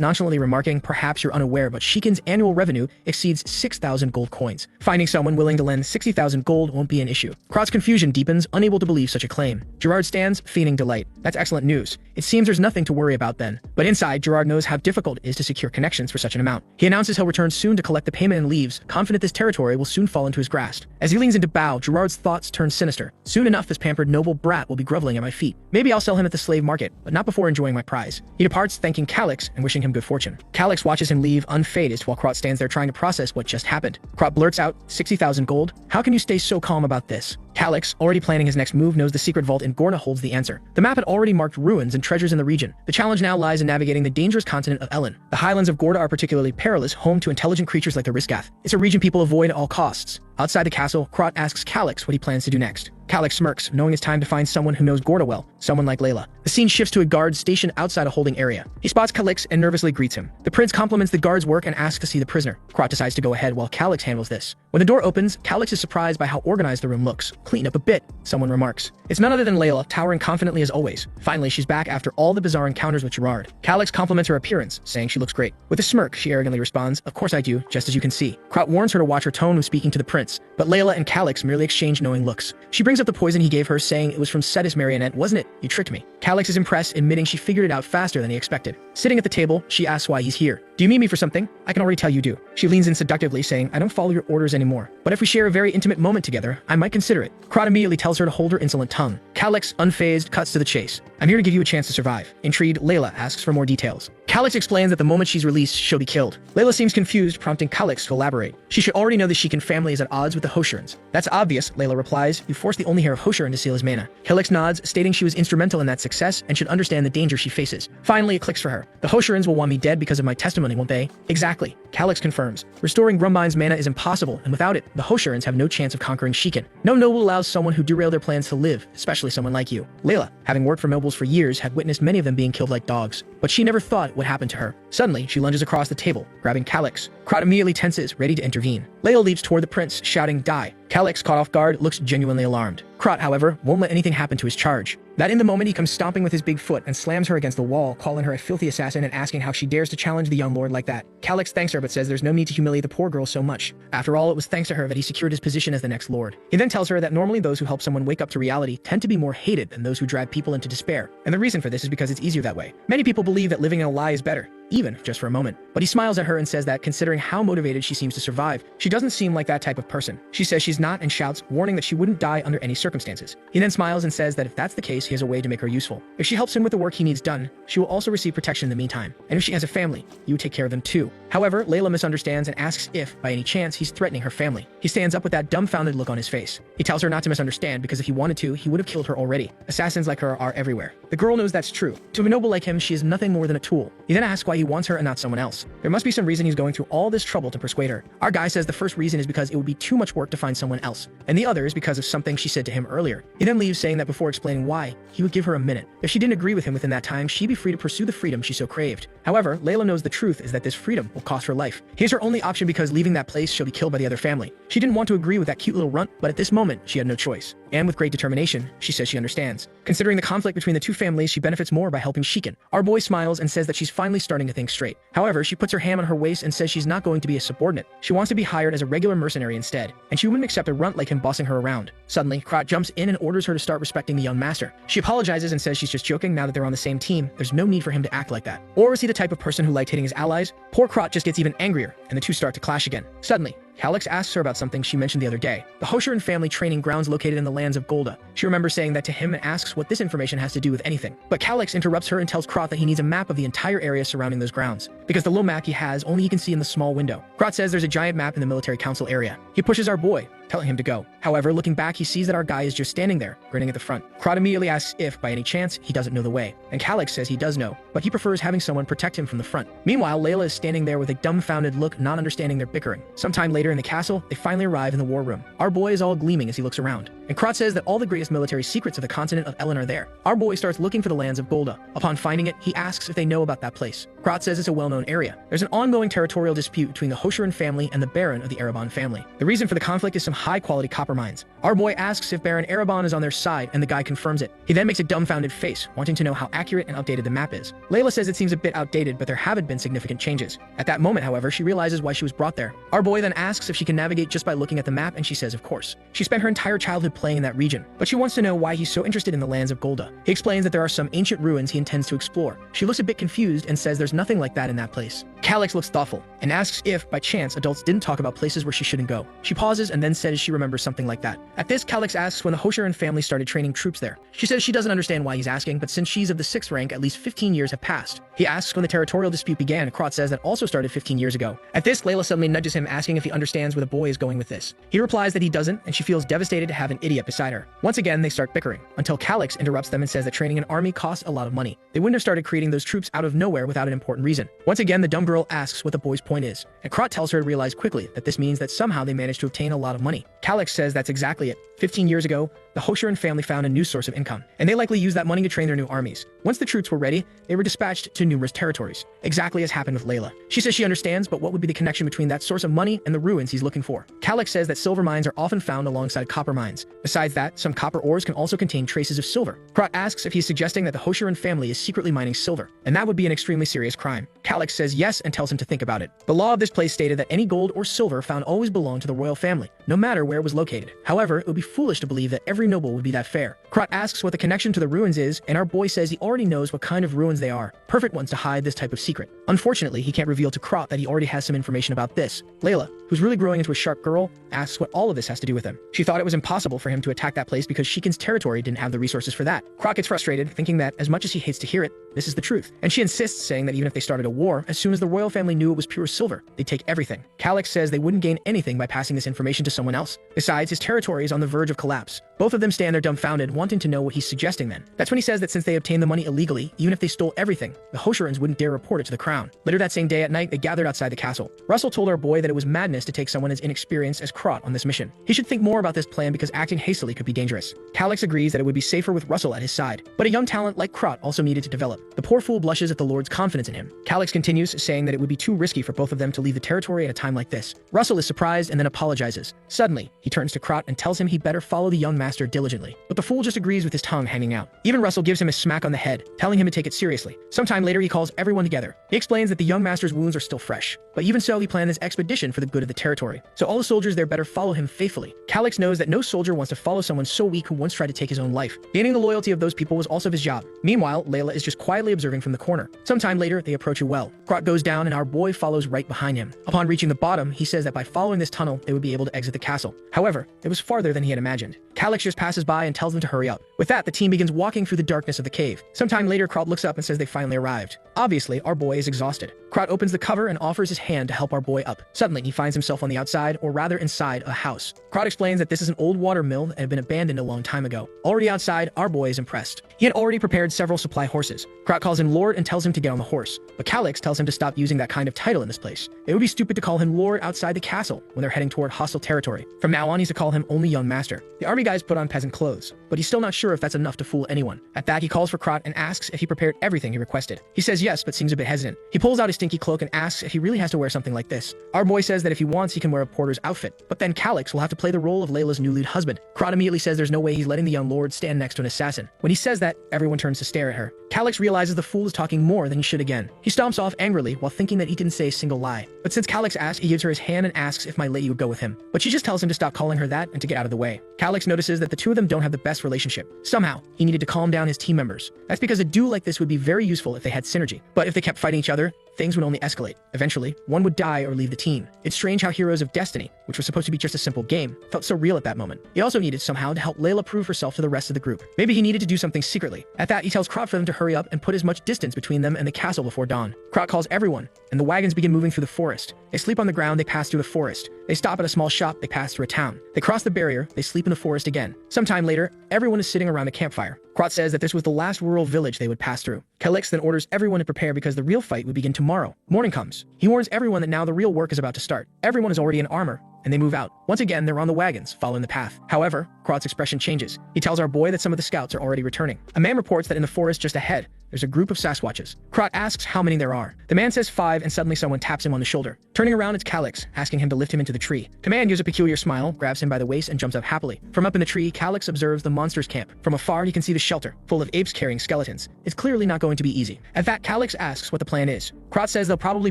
nonchalantly remarking, perhaps you're unaware, but Shikin's annual revenue exceeds 6,000 gold coins. Finding someone willing to lend 60,000 gold won't be an issue. Krot's confusion deepens, unable to believe such a claim. Gerard stands, feigning delight. That's excellent news. It seems there's nothing to worry about then. But inside, Gerard knows how difficult it is to secure connections for such an amount. He announces he'll return soon to collect the payment and leaves, confident this territory will soon fall into his grasp. As he leans into bow, Gerard's thoughts turn sinister. Soon enough, this pampered noble brat will be groveling at my feet. Maybe I'll sell him at the slave market, but not before enjoying my prize. He departs, thanking Calix and wishing him good fortune. Calix watches him leave unfazed while Krot stands there trying to process what just happened. Krot blurts out, 60,000 gold? How can you stay so calm about this? Calix, already planning his next move, knows the secret vault in Gorna holds the answer. The map had already marked ruins and treasures in the region. The challenge now lies in navigating the dangerous continent of Ellen. The highlands of Gorda are particularly perilous, home to intelligent creatures like the Riskath. It's a region people avoid at all costs. Outside the castle, Krot asks Calix what he plans to do next. Calix smirks, knowing it's time to find someone who knows Gorda well, someone like Layla. The scene shifts to a guard stationed outside a holding area. He spots Calix and nervously greets him. The prince compliments the guard's work and asks to see the prisoner. Krot decides to go ahead while Calix handles this. When the door opens, Calix is surprised by how organized the room looks. Clean up a bit, someone remarks. It's none other than Layla, towering confidently as always. Finally, she's back after all the bizarre encounters with Gerard. Calix compliments her appearance, saying she looks great. With a smirk, she arrogantly responds, of course I do, just as you can see. Krot warns her to watch her tone when speaking to the prince, but Layla and Calix merely exchange knowing looks. She brings up the poison he gave her, saying it was from Cetus Marionette, wasn't it? You tricked me. Calix is impressed, admitting she figured it out faster than he expected. Sitting at the table, she asks why he's here. Do you meet me for something? I can already tell you do. She leans in seductively, saying, I don't follow your orders anymore. But if we share a very intimate moment together, I might consider it. Krot immediately tells her to hold her insolent tongue. Calix, unfazed, cuts to the chase. I'm here to give you a chance to survive. Intrigued, Layla asks for more details. Calix explains that the moment she's released, she'll be killed. Layla seems confused, prompting Calix to elaborate. She should already know the Shikin family is at odds with the Hoshirans. That's obvious, Layla replies. You forced the only heir of Hoshiran to seal his mana. Calix nods, stating she was instrumental in that success and should understand the danger she faces. Finally, it clicks for her. The Hoshirans will want me dead because of my testimony, won't they? Exactly. Calix confirms. Restoring Grumbein's mana is impossible, and without it, the Hoshirans have no chance of conquering Shikin. No noble allows someone who derailed their plans to live, especially someone like you. Layla, having worked for nobles for years, had witnessed many of them being killed like dogs, but she never thought it would happen to her. Suddenly, she lunges across the table, grabbing Calix. Krot immediately tenses, ready to intervene. Layla leaps toward the prince, shouting, die. Calix, caught off guard, looks genuinely alarmed. Krot, however, won't let anything happen to his charge. That in the moment he comes stomping with his big foot and slams her against the wall, calling her a filthy assassin and asking how she dares to challenge the young lord like that. Calix thanks her but says there's no need to humiliate the poor girl so much. After all, it was thanks to her that he secured his position as the next lord. He then tells her that normally those who help someone wake up to reality tend to be more hated than those who drive people into despair. And the reason for this is because it's easier that way. Many people believe that living in a lie is better, even just for a moment. But he smiles at her and says that considering how motivated she seems to survive, she doesn't seem like that type of person. She says she's not and shouts, warning that she wouldn't die under any circumstances. He then smiles and says that if that's the case, he has a way to make her useful. If she helps him with the work he needs done, she will also receive protection in the meantime. And if she has a family, you would take care of them too. However, Layla misunderstands and asks if, by any chance, he's threatening her family. He stands up with that dumbfounded look on his face. He tells her not to misunderstand because if he wanted to, he would have killed her already. Assassins like her are everywhere. The girl knows that's true. To a noble like him, she is nothing more than a tool. He then asks why he wants her and not someone else. There must be some reason he's going through all this trouble to persuade her. Our guy says the first reason is because it would be too much work to find someone else, and the other is because of something she said to him earlier. He then leaves, saying that before explaining why, he would give her a minute. If she didn't agree with him within that time, she'd be free to pursue the freedom she so craved. However, Layla knows the truth is that this freedom will cost her life. Here's her only option because leaving that place, she'll be killed by the other family. She didn't want to agree with that cute little runt, but at this moment, she had no choice. and with great determination, she says she understands. Considering the conflict between the two families, she benefits more by helping Shiken. Our boy smiles and says that she's finally starting to think straight. However, she puts her hand on her waist and says she's not going to be a subordinate. She wants to be hired as a regular mercenary instead, and she wouldn't accept a runt like him bossing her around. Suddenly, Krot jumps in and orders her to start respecting the young master. She apologizes and says she's just joking now that they're on the same team. There's no need for him to act like that. Or is he the type of person who liked hitting his allies? Poor Krot just gets even angrier, and the two start to clash again. Suddenly, Calix asks her about something she mentioned the other day, the Hoshiran family training grounds located in the lands of Golda. She remembers saying that to him and asks what this information has to do with anything. But Calix interrupts her and tells Krot that he needs a map of the entire area surrounding those grounds, because the little map he has only he can see in the small window. Krot says there's a giant map in the military council area. He pushes our boy, telling him to go. However, looking back, he sees that our guy is just standing there, grinning at the front. Krot immediately asks if, by any chance, he doesn't know the way, and Calix says he does know, but he prefers having someone protect him from the front. Meanwhile, Layla is standing there with a dumbfounded look, not understanding their bickering. Sometime later in the castle, they finally arrive in the war room. Our boy is all gleaming as he looks around, and Krot says that all the greatest military secrets of the continent of Elen are there. Our boy starts looking for the lands of Golda. Upon finding it, he asks if they know about that place. Krot says it's a well-known area. There's an ongoing territorial dispute between the Hoshiran family and the Baron of the Erebon family. The reason for the conflict is some high-quality copper mines. Our boy asks if Baron Erebon is on their side, and the guy confirms it. He then makes a dumbfounded face, wanting to know how accurate and outdated the map is. Layla says it seems a bit outdated, but there haven't been significant changes. At that moment, however, she realizes why she was brought there. Our boy then asks if she can navigate just by looking at the map, and she says of course. She spent her entire childhood playing in that region, but she wants to know why he's so interested in the lands of Golda. He explains that there are some ancient ruins he intends to explore. She looks a bit confused and says there's nothing like that in that place. Calix looks thoughtful and asks if, by chance, adults didn't talk about places where she shouldn't go. She pauses and then says she remembers something like that. At this, Calix asks when the Hoshiran family started training troops there. She says she doesn't understand why he's asking, but since she's of the 6th rank, at least 15 years have passed. He asks when the territorial dispute began. Krot says that also started 15 years ago. At this, Layla suddenly nudges him, asking if he understands where the boy is going with this. He replies that he doesn't, and she feels devastated to have an idiot beside her. Once again, they start bickering, until Calix interrupts them and says that training an army costs a lot of money. They wouldn't have started creating those troops out of nowhere without an important reason. Once again, the dumb girl asks what the boy's point is, and Krot tells her to realize quickly that this means that somehow they managed to obtain a lot of money. Calix says that's exactly it. 15 years ago, the Hoshiran family found a new source of income, and they likely used that money to train their new armies. Once the troops were ready, they were dispatched to numerous territories, exactly as happened with Layla. She says she understands, but what would be the connection between that source of money and the ruins he's looking for? Calix says that silver mines are often found alongside copper mines. Besides that, some copper ores can also contain traces of silver. Krot asks if he's suggesting that the Hoshiran family is secretly mining silver, and that would be an extremely serious crime. Calix says yes and tells him to think about it. The law of this place stated that any gold or silver found always belonged to the royal family, no matter where it was located. However, it would be foolish to believe that every noble would be that fair. Krot asks what the connection to the ruins is, and our boy says he already knows what kind of ruins they are. Perfect ones to hide this type of secret. Unfortunately, he can't reveal to Krot that he already has some information about this. Layla, who's really growing into a sharp girl, asks what all of this has to do with him. She thought it was impossible for him to attack that place because Shiken's territory didn't have the resources for that. Krot gets frustrated, thinking that as much as he hates to hear it, this is the truth. And she insists, saying that even if they started a war, as soon as the royal family knew it was pure silver, they'd take everything. Calix says they wouldn't gain anything by passing this information to someone else. Besides, his territory is on the verge of collapse. Both of them stand there dumbfounded, wanting to know what he's suggesting then. That's when he says that since they obtained the money illegally, even if they stole everything, the Hoshirans wouldn't dare report it to the crown. Later that same day at night, they gathered outside the castle. Russell told our boy that it was madness to take someone as inexperienced as Krot on this mission. He should think more about this plan because acting hastily could be dangerous. Calix agrees that it would be safer with Russell at his side, but a young talent like Krot also needed to develop. The poor fool blushes at the Lord's confidence in him. Calix continues, saying that it would be too risky for both of them to leave the territory at a time like this. Russell is surprised and then apologizes. Suddenly, he turns to Krot and tells him he'd better follow the young master diligently. But the fool just agrees with his tongue hanging out. Even Russell gives him a smack on the head, telling him to take it seriously. Sometime later, he calls everyone together. He explains that the young master's wounds are still fresh, but even so, he planned this expedition for the good of the territory, so all the soldiers there better follow him faithfully. Calix knows that no soldier wants to follow someone so weak who once tried to take his own life. Gaining the loyalty of those people was also his job. Meanwhile, Layla is just quietly observing from the corner. Sometime later, they approach a well. Krot goes down and our boy follows right behind him. Upon reaching the bottom, he says that by following this tunnel, they would be able to exit the castle. However, it was farther than he had imagined. Calix just passes by and tells them to hurry up. With that, the team begins walking through the darkness of the cave. Sometime later, Krot looks up and says they finally arrived. Obviously, our boy is exhausted. Krot opens the cover and offers his hand to help our boy up. Suddenly, he finds himself on the outside, or rather inside, a house. Krot explains that this is an old water mill that had been abandoned a long time ago. Already outside, our boy is impressed. He had already prepared several supply horses. Krot calls him Lord and tells him to get on the horse, but Calix tells him to stop using that kind of title in this place. It would be stupid to call him Lord outside the castle when they're heading toward hostile territory. From now on, he's to call him only Young Master. The army guys put on peasant clothes, but he's still not sure if that's enough to fool anyone. At that, he calls for Krot and asks if he prepared everything he requested. He says says yes, but seems a bit hesitant. He pulls out his stinky cloak and asks if he really has to wear something like this. Our boy says that if he wants, he can wear a porter's outfit, but then Calix will have to play the role of Layla's new lead husband. Crot immediately says there's no way he's letting the young lord stand next to an assassin. When he says that, everyone turns to stare at her. Calix realizes the fool is talking more than he should again. He stomps off angrily while thinking that he didn't say a single lie. But since Calix asked, he gives her his hand and asks if my lady would go with him. But she just tells him to stop calling her that and to get out of the way. Calix notices that the two of them don't have the best relationship. Somehow, he needed to calm down his team members. That's because a duel like this would be very useful if they had synergy. But if they kept fighting each other, things would only escalate. Eventually, one would die or leave the team. It's strange how Heroes of Destiny, which was supposed to be just a simple game, felt so real at that moment. He also needed somehow to help Layla prove herself to the rest of the group. Maybe he needed to do something secretly. At that, he tells Crot for them to hurry up and put as much distance between them and the castle before dawn. Crot calls everyone, and the wagons begin moving through the forest. They sleep on the ground, they pass through the forest. They stop at a small shop, they pass through a town. They cross the barrier, they sleep in the forest again. Sometime later, everyone is sitting around a campfire. Crot says that this was the last rural village they would pass through. Calix then orders everyone to prepare because the real fight would begin tomorrow. Morning comes. He warns everyone that now the real work is about to start. Everyone is already in armor, and they move out. Once again, they're on the wagons, following the path. However, Crot's expression changes. He tells our boy that some of the scouts are already returning. A man reports that in the forest just ahead, there's a group of Sasquatches. Crot asks how many there are. The man says 5, and suddenly someone taps him on the shoulder. Turning around, it's Calix, asking him to lift him into the tree. The man gives a peculiar smile, grabs him by the waist, and jumps up happily. From up in the tree, Calix observes the monsters' camp. From afar, he can see the shelter, full of apes carrying skeletons. It's clearly not going to be easy. At that, Calix asks what the plan is. Crot says they'll probably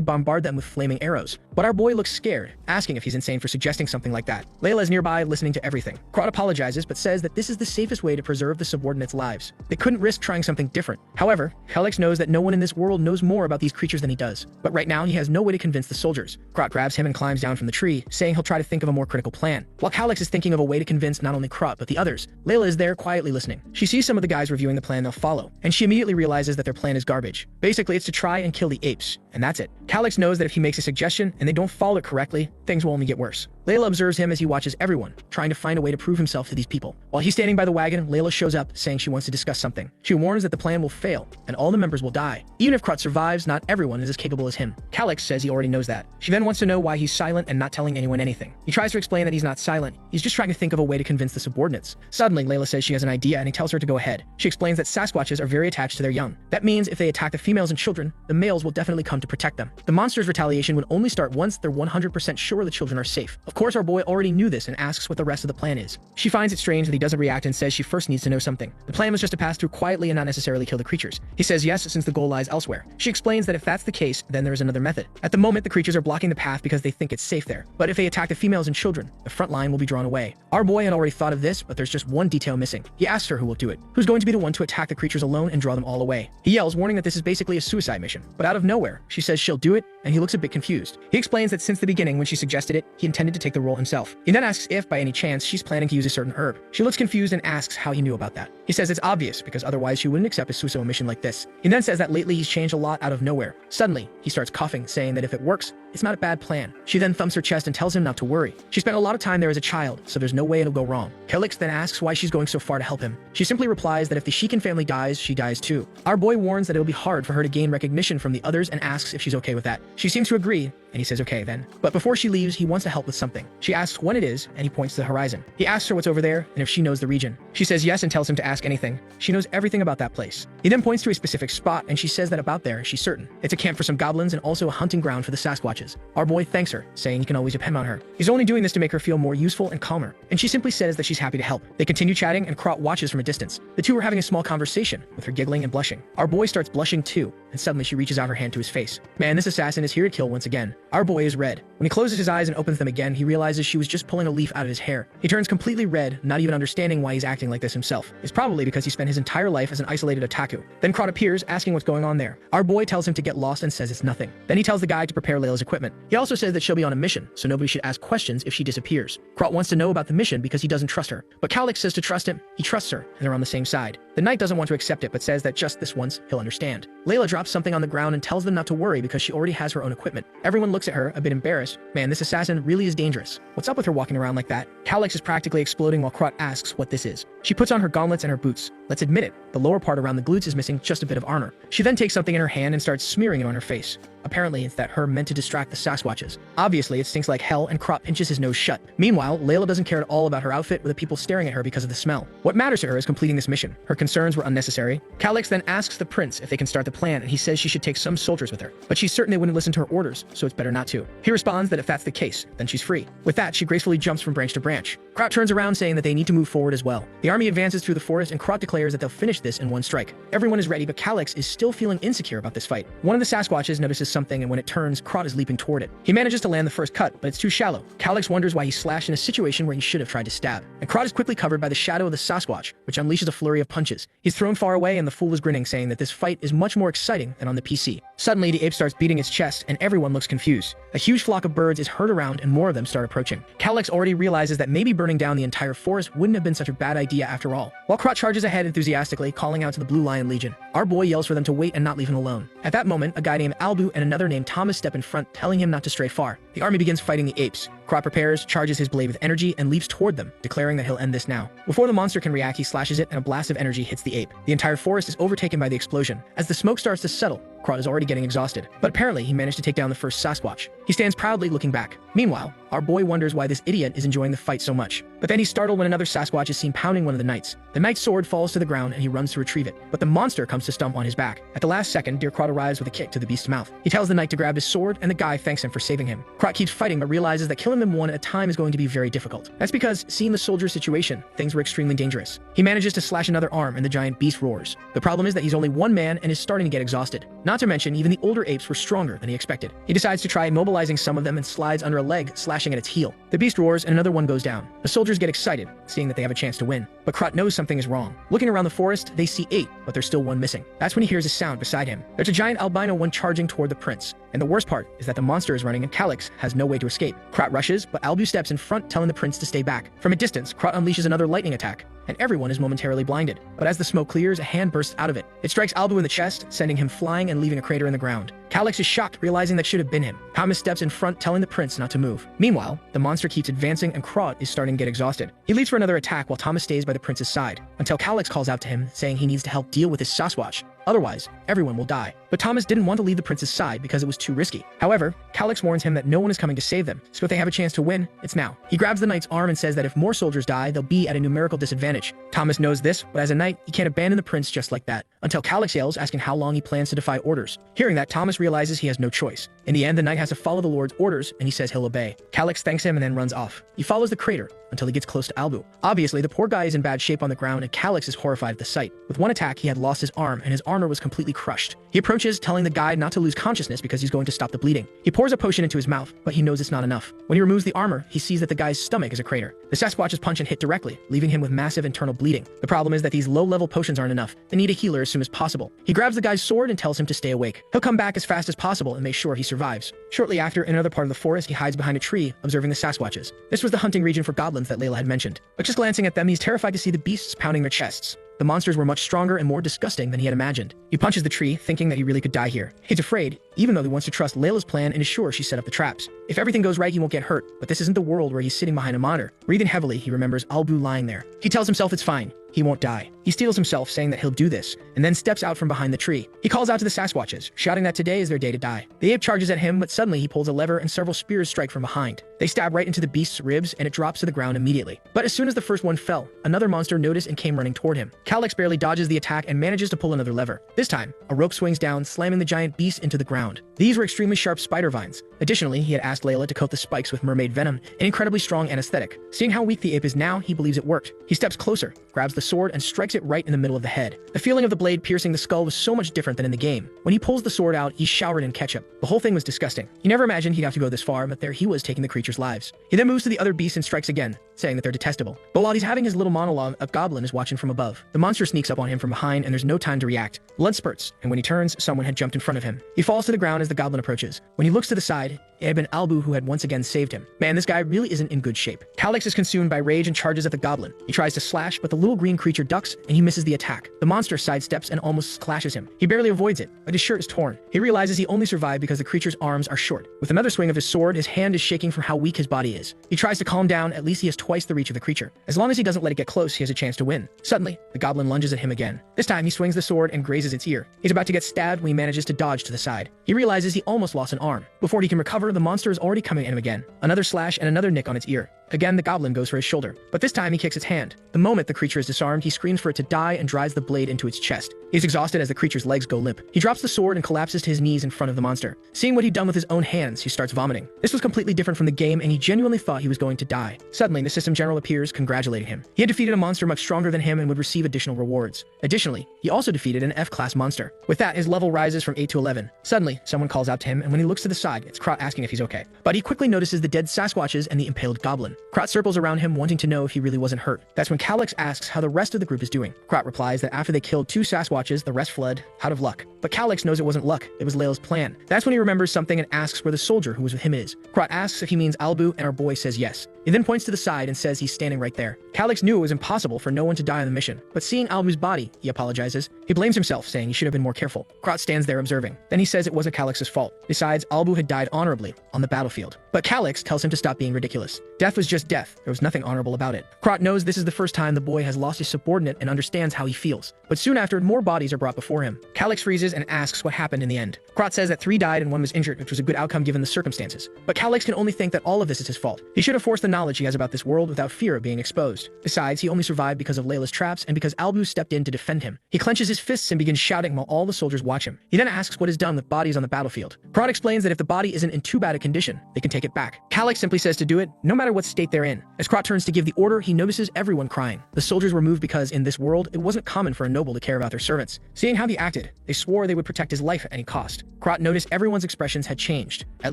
bombard them with flaming arrows. But our boy looks scared, asking if he's insane for suggesting something like that. Layla is nearby, listening to everything. Crot apologizes, but says that this is the safest way to preserve the subordinates' lives. They couldn't risk trying something different. However, Calix knows that no one in this world knows more about these creatures than he does. But right now, he has no way to convince the soldiers. Crot grabs him and climbs down from the tree, saying he'll try to think of a more critical plan. While Calix is thinking of a way to convince not only Crot, but the others, Layla is there quietly listening. She sees some of the guys reviewing the plan they'll follow, and she immediately realizes that their plan is garbage. Basically, it's to try and kill the apes, and that's it. Calix knows that if he makes a suggestion and they don't follow it correctly, things will only get worse. Layla observes him as he watches everyone, trying to find a way to prove himself to these people. While he's standing by the wagon, Layla shows up, saying she wants to discuss something. She warns that the plan will fail, and all the members will die. Even if Crot survives, not everyone is as capable as him. Calix says he already knows that. She then wants to know why he's silent and not telling anyone anything. He tries to explain that he's not silent, he's just trying to think of a way to convince the subordinates. Suddenly, Layla says she has an idea and he tells her to go ahead. She explains that Sasquatches are very attached to their young. That means if they attack the females and children, the males will definitely come to protect them. The monsters' retaliation would only start once they're 100% sure the children are safe. Of course, our boy already knew this and asks what the rest of the plan is. She finds it strange that he doesn't react and says she first needs to know something. The plan was just to pass through quietly and not necessarily kill the creatures. He says yes, since the goal lies elsewhere. She explains that if that's the case, then there is another method. At the moment, the creatures are blocking the path because they think it's safe there. But if they attack the females and children, the front line will be drawn away. Our boy had already thought of this, but there's just one detail missing. He asks her who will do it. Who's going to be the one to attack the creatures alone and draw them all away? He yells, warning that this is basically a suicide mission. But out of nowhere, she says she'll do it, and he looks a bit confused. He explains that since the beginning, when she suggested it, he intended to take the role himself. He then asks if, by any chance, she's planning to use a certain herb. She looks confused and asks how he knew about that. He says it's obvious, because otherwise she wouldn't accept a suicide mission like this. He then says that lately he's changed a lot out of nowhere. Suddenly, he starts coughing, saying that if it works, it's not a bad plan. She then thumps her chest and tells him not to worry. She spent a lot of time there as a child, so there's no way it'll go wrong. Calix then asks why she's going so far to help him. She simply replies that if the Sheikhan family dies, she dies too. Our boy warns that it'll be hard for her to gain recognition from the others and asks if she's okay with that. She seems to agree, and he says okay then. But before she leaves, he wants to help with something. She asks when it is, and he points to the horizon. He asks her what's over there, and if she knows the region. She says yes and tells him to ask anything. She knows everything about that place. He then points to a specific spot, and she says that about there, she's certain. It's a camp for some goblins and also a hunting ground for the Sasquatches. Our boy thanks her, saying he can always depend on her. He's only doing this to make her feel more useful and calmer, and she simply says that she's happy to help. They continue chatting, and Crot watches from a distance. The two are having a small conversation, with her giggling and blushing. Our boy starts blushing too, and suddenly she reaches out her hand to his face. Man, this assassin is here to kill once again. Our boy is red. When he closes his eyes and opens them again, he realizes she was just pulling a leaf out of his hair. He turns completely red, not even understanding why he's acting like this himself. It's probably because he spent his entire life as an isolated otaku. Then Crot appears, asking what's going on there. Our boy tells him to get lost and says it's nothing. Then he tells the guy to prepare Layla's equipment. He also says that she'll be on a mission, so nobody should ask questions if she disappears. Crot wants to know about the mission because he doesn't trust her. But Calix says to trust him. He trusts her, and they're on the same side. The knight doesn't want to accept it, but says that just this once, he'll understand. Layla drops something on the ground and tells them not to worry because she already has her own equipment. Everyone looks at her, a bit embarrassed. Man, this assassin really is dangerous. What's up with her walking around like that? Calix is practically exploding while Crot asks what this is. She puts on her gauntlets and her boots. Let's admit it, the lower part around the glutes is missing just a bit of armor. She then takes something in her hand and starts smearing it on her face. Apparently, it's that herb meant to distract the Sasquatches. Obviously, it stinks like hell, and Crot pinches his nose shut. Meanwhile, Layla doesn't care at all about her outfit with the people staring at her because of the smell. What matters to her is completing this mission. Her concerns were unnecessary. Calix then asks the prince if they can start the plan, and he says she should take some soldiers with her, but she's certain they wouldn't listen to her orders, so it's better not to. He responds that if that's the case, then she's free. With that, she gracefully jumps from branch to branch. Krot turns around saying that they need to move forward as well. The army advances through the forest, and Krot declares that they'll finish this in one strike. Everyone is ready, but Calix is still feeling insecure about this fight. One of the Sasquatches notices something, and when it turns, Krot is leaping toward it. He manages to land the first cut, but it's too shallow. Calix wonders why he slashed in a situation where he should have tried to stab. And Krot is quickly covered by the shadow of the Sasquatch, which unleashes a flurry of punches. He's thrown far away, and the fool is grinning, saying that this fight is much more exciting than on the PC. Suddenly, the ape starts beating its chest, and everyone looks confused. A huge flock of birds is heard around, and more of them start approaching. Calix already realizes that maybe burning down the entire forest wouldn't have been such a bad idea after all. While Krot charges ahead enthusiastically, calling out to the Blue Lion Legion, our boy yells for them to wait and not leave him alone. At that moment, a guy named Albu and another named Thomas step in front, telling him not to stray far. The army begins fighting the apes. Krot prepares, charges his blade with energy, and leaps toward them, declaring that he'll end this now. Before the monster can react, he slashes it, and a blast of energy hits the ape. The entire forest is overtaken by the explosion. As the smoke starts to settle, Krot is already getting exhausted, but apparently he managed to take down the first Sasquatch. He stands proudly looking back. Meanwhile, our boy wonders why this idiot is enjoying the fight so much. But then he's startled when another Sasquatch is seen pounding one of the knights. The knight's sword falls to the ground and he runs to retrieve it, but the monster comes to stomp on his back. At the last second, dear Krot arrives with a kick to the beast's mouth. He tells the knight to grab his sword, and the guy thanks him for saving him. Krot keeps fighting but realizes that killing them one at a time is going to be very difficult. That's because, seeing the soldier's situation, things were extremely dangerous. He manages to slash another arm and the giant beast roars. The problem is that he's only one man and is starting to get exhausted. Not to mention, even the older apes were stronger than he expected. He decides to try immobilizing some of them and slides under a leg, slashing at its heel. The beast roars and another one goes down. The soldiers get excited, seeing that they have a chance to win. But Krot knows something is wrong. Looking around the forest, they see 8, but there's still one missing. That's when he hears a sound beside him. There's a giant albino one charging toward the prince. And the worst part is that the monster is running and Calix has no way to escape. Krot rushes, but Albu steps in front, telling the prince to stay back. From a distance, Krot unleashes another lightning attack, and everyone is momentarily blinded. But as the smoke clears, a hand bursts out of it. It strikes Albu in the chest, sending him flying and leaving a crater in the ground. Calix is shocked, realizing that should have been him. Thomas steps in front, telling the prince not to move. Meanwhile, the monster keeps advancing and Krot is starting to get exhausted. He leaps for another attack while Thomas stays by the prince's side, until Calix calls out to him, saying he needs to help deal with his Sasquatch. Otherwise, everyone will die. But Thomas didn't want to leave the prince's side because it was too risky. However, Calix warns him that no one is coming to save them, so if they have a chance to win, it's now. He grabs the knight's arm and says that if more soldiers die, they'll be at a numerical disadvantage. Thomas knows this, but as a knight, he can't abandon the prince just like that, until Calix yells, asking how long he plans to defy orders. Hearing that, Thomas realizes he has no choice. In the end, the knight has to follow the lord's orders, and he says he'll obey. Calix thanks him and then runs off. He follows the crater until he gets close to Albu. Obviously, the poor guy is in bad shape on the ground, and Calix is horrified at the sight. With one attack, he had lost his arm, and his armor was completely crushed. He approaches, telling the guide not to lose consciousness because he's going to stop the bleeding. He pours a potion into his mouth, but he knows it's not enough. When he removes the armor, he sees that the guy's stomach is a crater. The Sasquatches punch and hit directly, leaving him with massive internal bleeding. The problem is that these low-level potions aren't enough. They need a healer as soon as possible. He grabs the guy's sword and tells him to stay awake. He'll come back as fast as possible and make sure he survives. Shortly after, in another part of the forest, he hides behind a tree, observing the Sasquatches. This was the hunting region for goblins that Layla had mentioned. But just glancing at them, he's terrified to see the beasts pounding their chests. The monsters were much stronger and more disgusting than he had imagined. He punches the tree, thinking that he really could die here. He's afraid, even though he wants to trust Layla's plan and is sure she set up the traps. If everything goes right, he won't get hurt, but this isn't the world where he's sitting behind a monitor. Breathing heavily, he remembers Albu lying there. He tells himself it's fine. He won't die. He steels himself, saying that he'll do this, and then steps out from behind the tree. He calls out to the Sasquatches, shouting that today is their day to die. The ape charges at him, but suddenly he pulls a lever and several spears strike from behind. They stab right into the beast's ribs, and it drops to the ground immediately. But as soon as the first one fell, another monster noticed and came running toward him. Calix barely dodges the attack and manages to pull another lever. This time, a rope swings down, slamming the giant beast into the ground. These were extremely sharp spider vines. Additionally, he had asked Layla to coat the spikes with mermaid venom, an incredibly strong anesthetic. Seeing how weak the ape is now, he believes it worked. He steps closer, grabs the sword, and strikes it right in the middle of the head. The feeling of the blade piercing the skull was so much different than in the game. When he pulls the sword out, he's showered in ketchup. The whole thing was disgusting. He never imagined he'd have to go this far, but there he was taking the creature's lives. He then moves to the other beasts and strikes again, saying that they're detestable. But while he's having his little monologue, a goblin is watching from above. The monster sneaks up on him from behind, and there's no time to react. Blood spurts, and when he turns, someone had jumped in front of him. He falls to the ground as the goblin approaches. When he looks to the side, it had been Albu who had once again saved him. Man, this guy really isn't in good shape. Calix is consumed by rage and charges at the goblin. He tries to slash, but the little green creature ducks, and he misses the attack. The monster sidesteps and almost clashes him. He barely avoids it, but his shirt is torn. He realizes he only survived because the creature's arms are short. With another swing of his sword, his hand is shaking from how weak his body is. He tries to calm down, at least he has twice the reach of the creature. As long as he doesn't let it get close, he has a chance to win. Suddenly, the goblin lunges at him again. This time, he swings the sword and grazes its ear. He's about to get stabbed when he manages to dodge to the side. He realizes he almost lost an arm. Before he can recover, the monster is already coming at him again. Another slash and another nick on its ear. Again, the goblin goes for his shoulder, but this time he kicks its hand. The moment the creature is disarmed, he screams for it to die and drives the blade into its chest. He's exhausted as the creature's legs go limp. He drops the sword and collapses to his knees in front of the monster. Seeing what he'd done with his own hands, he starts vomiting. This was completely different from the game, and he genuinely thought he was going to die. Suddenly, the system general appears, congratulating him. He had defeated a monster much stronger than him and would receive additional rewards. Additionally, he also defeated an F-class monster. With that, his level rises from 8 to 11. Suddenly, someone calls out to him, and when he looks to the side, it's Krot asking if he's okay. But he quickly notices the dead Sasquatches and the impaled goblin. Krot circles around him, wanting to know if he really wasn't hurt. That's when Calyx asks how the rest of the group is doing. Krot replies that after they killed 2 Sasquatches, the rest fled out of luck. But Calyx knows it wasn't luck, it was Layla's plan. That's when he remembers something and asks where the soldier who was with him is. Krot asks if he means Albu, and our boy says yes. He then points to the side and says he's standing right there. Calyx knew it was impossible for no one to die on the mission, but seeing Albu's body, he apologizes. He blames himself, saying he should have been more careful. Krot stands there observing. Then he says it wasn't Calyx's fault. Besides, Albu had died honorably on the battlefield. But Calyx tells him to stop being ridiculous. Death was just death. There was nothing honorable about it. Krot knows this is the first time the boy has lost his subordinate and understands how he feels. But soon after, more bodies are brought before him. Calyx freezes and asks what happened in the end. Krot says that 3 died and 1 was injured, which was a good outcome given the circumstances. But Calyx can only think that all of this is his fault. He should have forced the knowledge he has about this world without fear of being exposed. Besides, he only survived because of Layla's traps and because Albu stepped in to defend him. He clenches his fists and begins shouting while all the soldiers watch him. He then asks what is done with bodies on the battlefield. Krot explains that if the body isn't in too bad a condition, they can take it back. Calyx simply says to do it, no matter what state they're in. As Krot turns to give the order, he notices everyone crying. The soldiers were moved because in this world, it wasn't common for a noble to care about their servants. Seeing how he acted, they swore they would protect his life at any cost. Krot noticed everyone's expressions had changed. At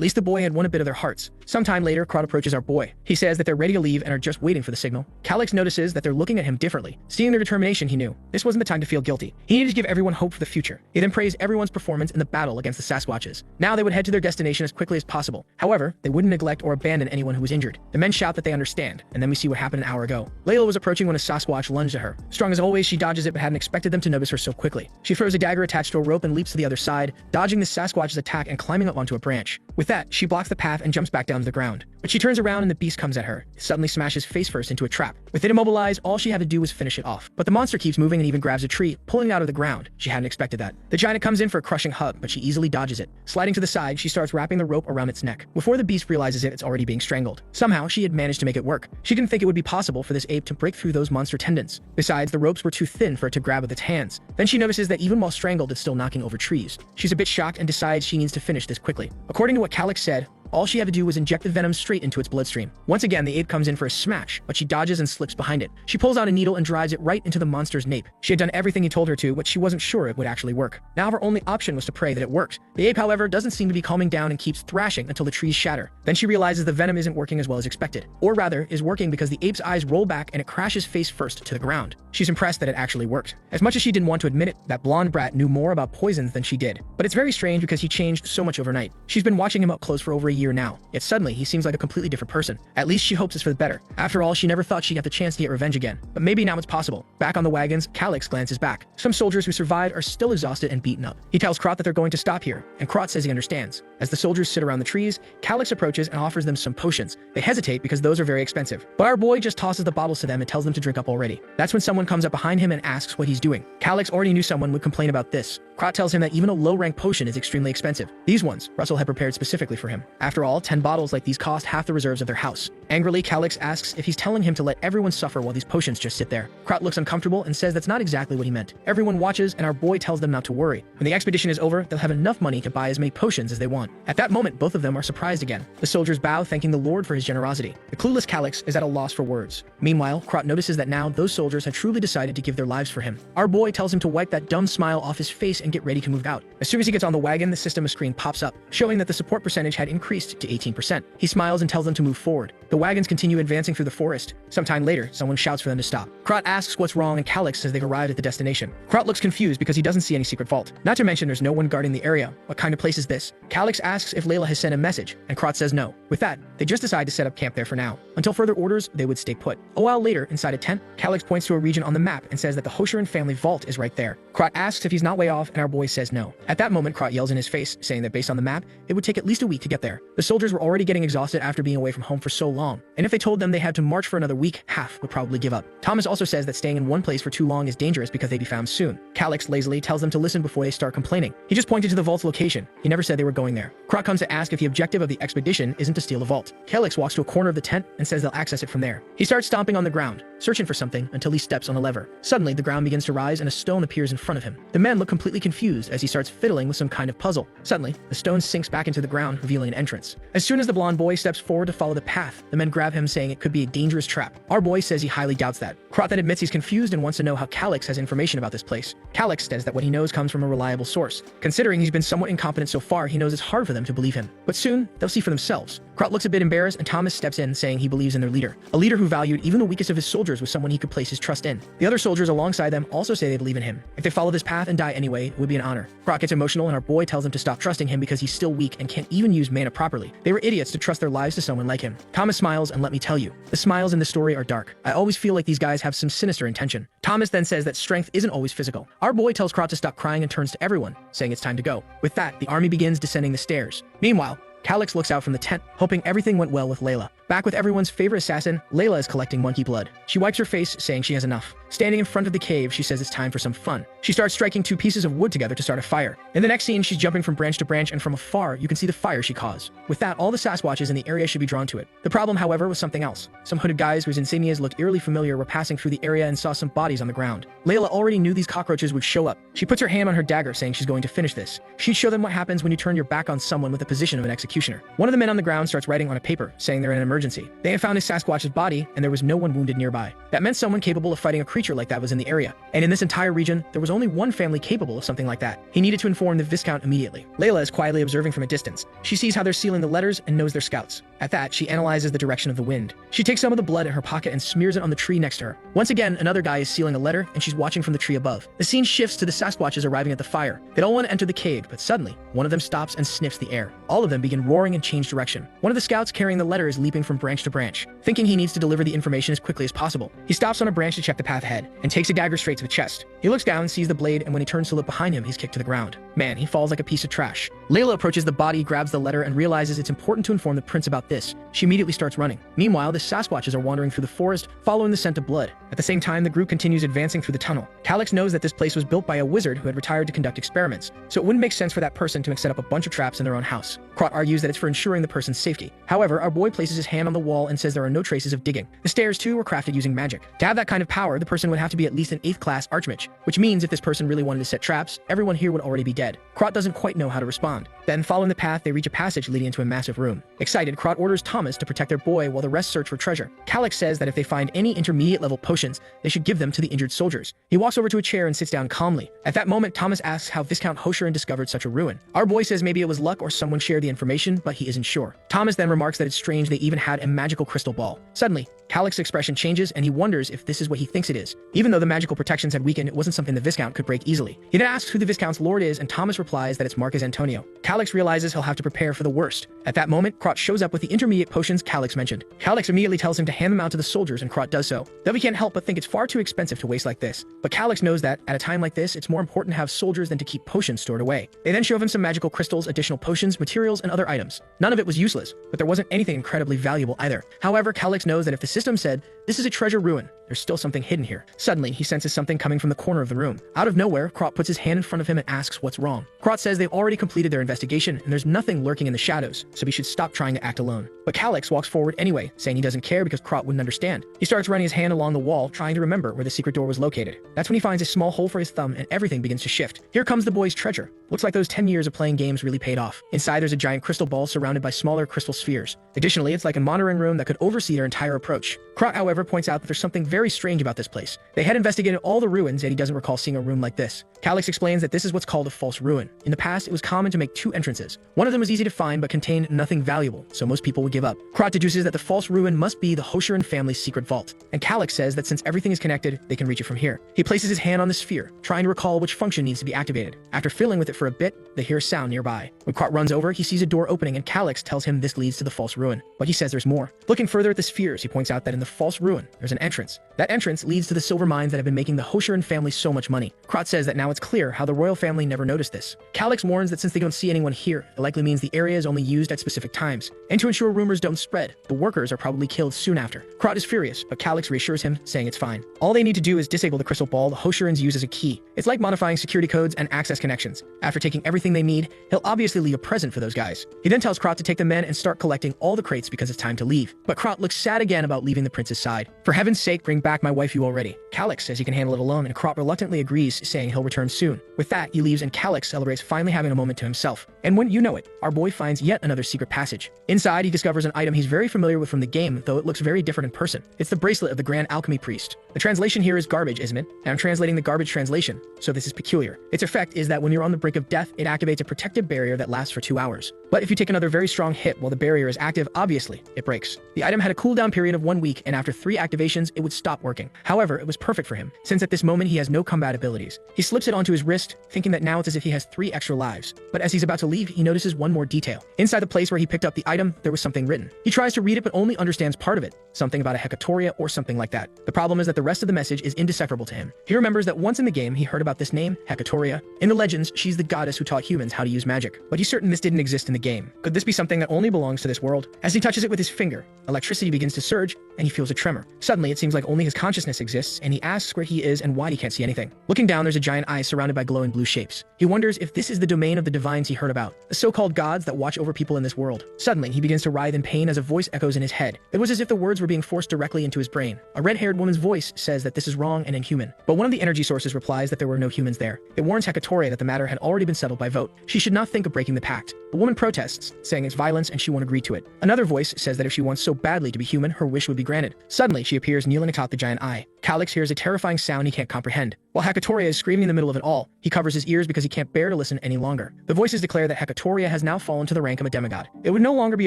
least the boy had won a bit of their hearts. Sometime later, Krot approaches our boy. He says that they're ready to leave and are just waiting for the signal. Calyx notices that they're looking at him differently. Seeing their determination, he knew this wasn't the time to feel guilty. He needed to give everyone hope for the future. He then praised everyone's performance in the battle against the Sasquatches. Now they would head to their destination as quickly as possible. However, they wouldn't neglect or abandon anyone who was injured. The men shout that they understand, and then we see what happened an hour ago. Layla was approaching when a Sasquatch lunged at her. Strong as always, she dodges it but hadn't expected them to notice her so quickly. She throws a dagger attached to a rope and leaps to the other side, dodging the Sasquatch's attack and climbing up onto a branch. With that, she blocks the path and jumps back down to the ground. But she turns around and the beast comes at her. It suddenly smashes face first into a trap. With it immobilized, all she had to do was finish it off. But the monster keeps moving and even grabs a tree, pulling it out of the ground. She hadn't expected that. The giant comes in for a crushing hug, but she easily dodges it. Sliding to the side, she starts wrapping the rope around its neck. Before the beast realizes it's already being strangled. Somehow, she had managed to make it work. She didn't think it would be possible for this ape to break through those monster tendons. Besides, the ropes were too thin for it to grab with its hands. Then she notices that even while strangled, it's still knocking over trees. She's a bit shocked and decides she needs to finish this quickly. According to what Calyx said, all she had to do was inject the venom straight into its bloodstream. Once again, the ape comes in for a smash, but she dodges and slips behind it. She pulls out a needle and drives it right into the monster's nape. She had done everything he told her to, but she wasn't sure it would actually work. Now her only option was to pray that it worked. The ape, however, doesn't seem to be calming down and keeps thrashing until the trees shatter. Then she realizes the venom isn't working as well as expected. Or rather, is working because the ape's eyes roll back and it crashes face first to the ground. She's impressed that it actually worked. As much as she didn't want to admit it, that blonde brat knew more about poisons than she did. But it's very strange because he changed so much overnight. She's been watching him up close for over a year now. Yet suddenly, he seems like a completely different person. At least she hopes it's for the better. After all, she never thought she'd get the chance to get revenge again. But maybe now it's possible. Back on the wagons, Calyx glances back. Some soldiers who survived are still exhausted and beaten up. He tells Krot that they're going to stop here, and Krot says he understands. As the soldiers sit around the trees, Calyx approaches and offers them some potions. They hesitate because those are very expensive. But our boy just tosses the bottles to them and tells them to drink up already. That's when someone comes up behind him and asks what he's doing. Calyx already knew someone would complain about this. Krot tells him that even a low-rank potion is extremely expensive. These ones, Russell had prepared specifically for him. After all, 10 bottles like these cost half the reserves of their house. Angrily, Calyx asks if he's telling him to let everyone suffer while these potions just sit there. Krot looks uncomfortable and says that's not exactly what he meant. Everyone watches, and our boy tells them not to worry. When the expedition is over, they'll have enough money to buy as many potions as they want. At that moment, both of them are surprised again. The soldiers bow, thanking the Lord for his generosity. The clueless Calyx is at a loss for words. Meanwhile, Krot notices that now those soldiers have truly decided to give their lives for him. Our boy tells him to wipe that dumb smile off his face and get ready to move out. As soon as he gets on the wagon, the system screen pops up, showing that the support percentage had increased to 18%. He smiles and tells them to move forward. The wagons continue advancing through the forest. Sometime later, someone shouts for them to stop. Krot asks what's wrong, and Calyx says they've arrived at the destination. Krot looks confused because he doesn't see any secret vault. Not to mention there's no one guarding the area. What kind of place is this? Calyx asks if Layla has sent a message, and Krot says no. With that, they just decide to set up camp there for now. Until further orders, they would stay put. A while later, inside a tent, Calyx points to a region on the map and says that the Hoshiran family vault is right there. Krot asks if he's not way off, and and our boy says no. At that moment, Krot yells in his face, saying that based on the map, it would take at least a week to get there. The soldiers were already getting exhausted after being away from home for so long, and if they told them they had to march for another week, half would probably give up. Thomas also says that staying in one place for too long is dangerous because they'd be found soon. Calix lazily tells them to listen before they start complaining. He just pointed to the vault's location. He never said they were going there. Krot comes to ask if the objective of the expedition isn't to steal the vault. Calix walks to a corner of the tent and says they'll access it from there. He starts stomping on the ground, searching for something until he steps on a lever. Suddenly, the ground begins to rise and a stone appears in front of him. The men look completely confused as he starts fiddling with some kind of puzzle. Suddenly, the stone sinks back into the ground, revealing an entrance. As soon as the blonde boy steps forward to follow the path, the men grab him, saying it could be a dangerous trap. Our boy says he highly doubts that. Krot then admits he's confused and wants to know how Calix has information about this place. Calix says that what he knows comes from a reliable source. Considering he's been somewhat incompetent so far, he knows it's hard for them to believe him. But soon, they'll see for themselves. Krot looks a bit embarrassed and Thomas steps in, saying he believes in their leader. A leader who valued even the weakest of his soldiers was someone he could place his trust in. The other soldiers alongside them also say they believe in him. If they follow this path and die anyway, it would be an honor. Krot gets emotional and our boy tells him to stop trusting him because he's still weak and can't even use mana properly. They were idiots to trust their lives to someone like him. Thomas smiles, and let me tell you, the smiles in the story are dark. I always feel like these guys have some sinister intention. Thomas then says that strength isn't always physical. Our boy tells Krot to stop crying and turns to everyone, saying it's time to go. With that, the army begins descending the stairs. Meanwhile, Calix looks out from the tent, hoping everything went well with Layla. Back with everyone's favorite assassin, Layla is collecting monkey blood. She wipes her face, saying she has enough. Standing in front of the cave, she says it's time for some fun. She starts striking two pieces of wood together to start a fire. In the next scene, she's jumping from branch to branch, and from afar, you can see the fire she caused. With that, all the Sasquatches in the area should be drawn to it. The problem, however, was something else. Some hooded guys whose insignias looked eerily familiar were passing through the area and saw some bodies on the ground. Layla already knew these cockroaches would show up. She puts her hand on her dagger, saying she's going to finish this. She'd show them what happens when you turn your back on someone with the position of an executioner. One of the men on the ground starts writing on a paper, saying they're in an emergency. They have found a Sasquatch's body, and there was no one wounded nearby. That meant someone capable of fighting a creature like that was in the area. And in this entire region, there was only one family capable of something like that. He needed to inform the Viscount immediately. Layla is quietly observing from a distance. She sees how they're sealing the letters and knows they're scouts. At that, she analyzes the direction of the wind. She takes some of the blood in her pocket and smears it on the tree next to her. Once again, another guy is sealing a letter, and she's watching from the tree above. The scene shifts to the Sasquatches arriving at the fire. They don't want to enter the cave, but suddenly, one of them stops and sniffs the air. All of them begin roaring and change direction. One of the scouts carrying the letter is leaping from branch to branch, thinking he needs to deliver the information as quickly as possible. He stops on a branch to check the path ahead, and takes a dagger straight to the chest. He looks down, sees the blade, and when he turns to look behind him, he's kicked to the ground. Man, he falls like a piece of trash. Layla approaches the body, grabs the letter, and realizes it's important to inform the prince about this. She immediately starts running. Meanwhile, the Sasquatches are wandering through the forest, following the scent of blood. At the same time, the group continues advancing through the tunnel. Calix knows that this place was built by a wizard who had retired to conduct experiments, so it wouldn't make sense for that person to set up a bunch of traps in their own house. Krot argues that it's for ensuring the person's safety. However, our boy places his hand on the wall and says there are no traces of digging. The stairs, too, were crafted using magic. To have that kind of power, the person would have to be at least an 8th class archmage, which means if this person really wanted to set traps, everyone here would already be dead. Krot doesn't quite know how to respond. Then, following the path, they reach a passage leading into a massive room. Excited, Krot orders Thomas to protect their boy while the rest search for treasure. Calix says that if they find any intermediate level potions, they should give them to the injured soldiers. He walks over to a chair and sits down calmly. At that moment, Thomas asks how Viscount Hosheran discovered such a ruin. Our boy says maybe it was luck or someone shared the information, but he isn't sure. Thomas then remarks that it's strange they even had a magical crystal ball. Suddenly, Calix's expression changes and he wonders if this is what he thinks it is. Even though the magical protections had weakened, it wasn't something the Viscount could break easily. He then asks who the Viscount's lord is, and Thomas replies that it's Marcus Antonio. Calix realizes he'll have to prepare for the worst. At that moment, Krot shows up with the intermediate potions Calix mentioned. Calix immediately tells him to hand them out to the soldiers, and Krot does so. Though he can't help but think it's far too expensive to waste like this. But Calix knows that, at a time like this, it's more important to have soldiers than to keep potions stored away. They then show him some magical crystals, additional potions, materials, and other items. None of it was useless, but there wasn't anything incredibly valuable either. However, Calix knows that if the system said, "This is a treasure ruin," there's still something hidden here. Suddenly, he senses something coming from the corner of the room. Out of nowhere, Krot puts his hand in front of him and asks what's wrong. Krot says they've already completed their investigation and there's nothing lurking in the shadows, so he should stop trying to act alone. But Calix walks forward anyway, saying he doesn't care because Krot wouldn't understand. He starts running his hand along the wall, trying to remember where the secret door was located. That's when he finds a small hole for his thumb and everything begins to shift. Here comes the boy's treasure. Looks like those 10 years of playing games really paid off. Inside, there's a giant crystal ball surrounded by smaller crystal spheres. Additionally, it's like a monitoring room that could oversee their entire approach. Krot, however, points out that there's something very strange about this place. They had investigated all the ruins, yet he doesn't recall seeing a room like this. Calix explains that this is what's called a false ruin. In the past, it was common to make 2 entrances. One of them was easy to find but contained nothing valuable, so most people would give up. Krot deduces that the false ruin must be the Hosheran family's secret vault, and Calix says that since everything is connected, they can reach it from here. He places his hand on the sphere, trying to recall which function needs to be activated. After fiddling with it for a bit, they hear a sound nearby. When Krot runs over, he sees a door opening and Calix tells him this leads to the false ruin, but he says there's more. Looking further at the spheres, he points out that in the false first ruin, there's an entrance. That entrance leads to the silver mines that have been making the Hoshiran family so much money. Krot says that now it's clear how the royal family never noticed this. Calix warns that since they don't see anyone here, it likely means the area is only used at specific times. And to ensure rumors don't spread, the workers are probably killed soon after. Krot is furious, but Calix reassures him, saying it's fine. All they need to do is disable the crystal ball the Hoshirans use as a key. It's like modifying security codes and access connections. After taking everything they need, he'll obviously leave a present for those guys. He then tells Krot to take the men and start collecting all the crates because it's time to leave. But Krot looks sad again about leaving the prince's side. For heaven's sake, bring back my wife you already. Calix says he can handle it alone, and Krot reluctantly agrees, saying he'll return soon. With that, he leaves and Calix celebrates finally having a moment to himself. And when you know it, our boy finds yet another secret passage. Inside, he discovers an item he's very familiar with from the game, though it looks very different in person. It's the bracelet of the Grand Alchemy Priest. The translation here is garbage, isn't it? And I'm translating the garbage translation, so this is peculiar. Its effect is that when you're on the brink of death, it activates a protective barrier that lasts for 2 hours. But if you take another very strong hit while the barrier is active, obviously, it breaks. The item had a cooldown period of 1 week, and after 3 activations, it would stop working. However, it was perfect for him, since at this moment he has no combat abilities. He slips it onto his wrist, thinking that now it's as if he has 3 extra lives. But as he's about to leave, he notices one more detail. Inside the place where he picked up the item, there was something written. He tries to read it but only understands part of it, something about a Hecatoria or something like that. The problem is that the rest of the message is indecipherable to him. He remembers that once in the game he heard about this name, Hecatoria. In the legends, she's the goddess who taught humans how to use magic. But he's certain this didn't exist in the game. Could this be something that only belongs to this world? As he touches it with his finger, electricity begins to surge, and he feels a tremor. Suddenly, it seems like only his consciousness exists, and he asks where he is and why he can't see anything. Looking down, there's a giant eye surrounded by glowing blue shapes. He wonders if this is the domain of the divines he heard about, the so-called gods that watch over people in this world. Suddenly, he begins to writhe in pain as a voice echoes in his head. It was as if the words were being forced directly into his brain. A red-haired woman's voice says that this is wrong and inhuman, but one of the energy sources replies that there were no humans there. It warns Hecatoria that the matter had already been settled by vote. She should not think of breaking the pact. The woman protests, saying it's violence and she won't agree to it. Another voice says that if she wants so badly to be human, her wish would be granted. Suddenly, she appears kneeling atop the giant eye. Calix hears a terrifying sound he can't comprehend. While Hecatoria is screaming in the middle of it all, he covers his ears because he can't bear to listen any longer. The voices declare that Hecatoria has now fallen to the rank of a demigod. It would no longer be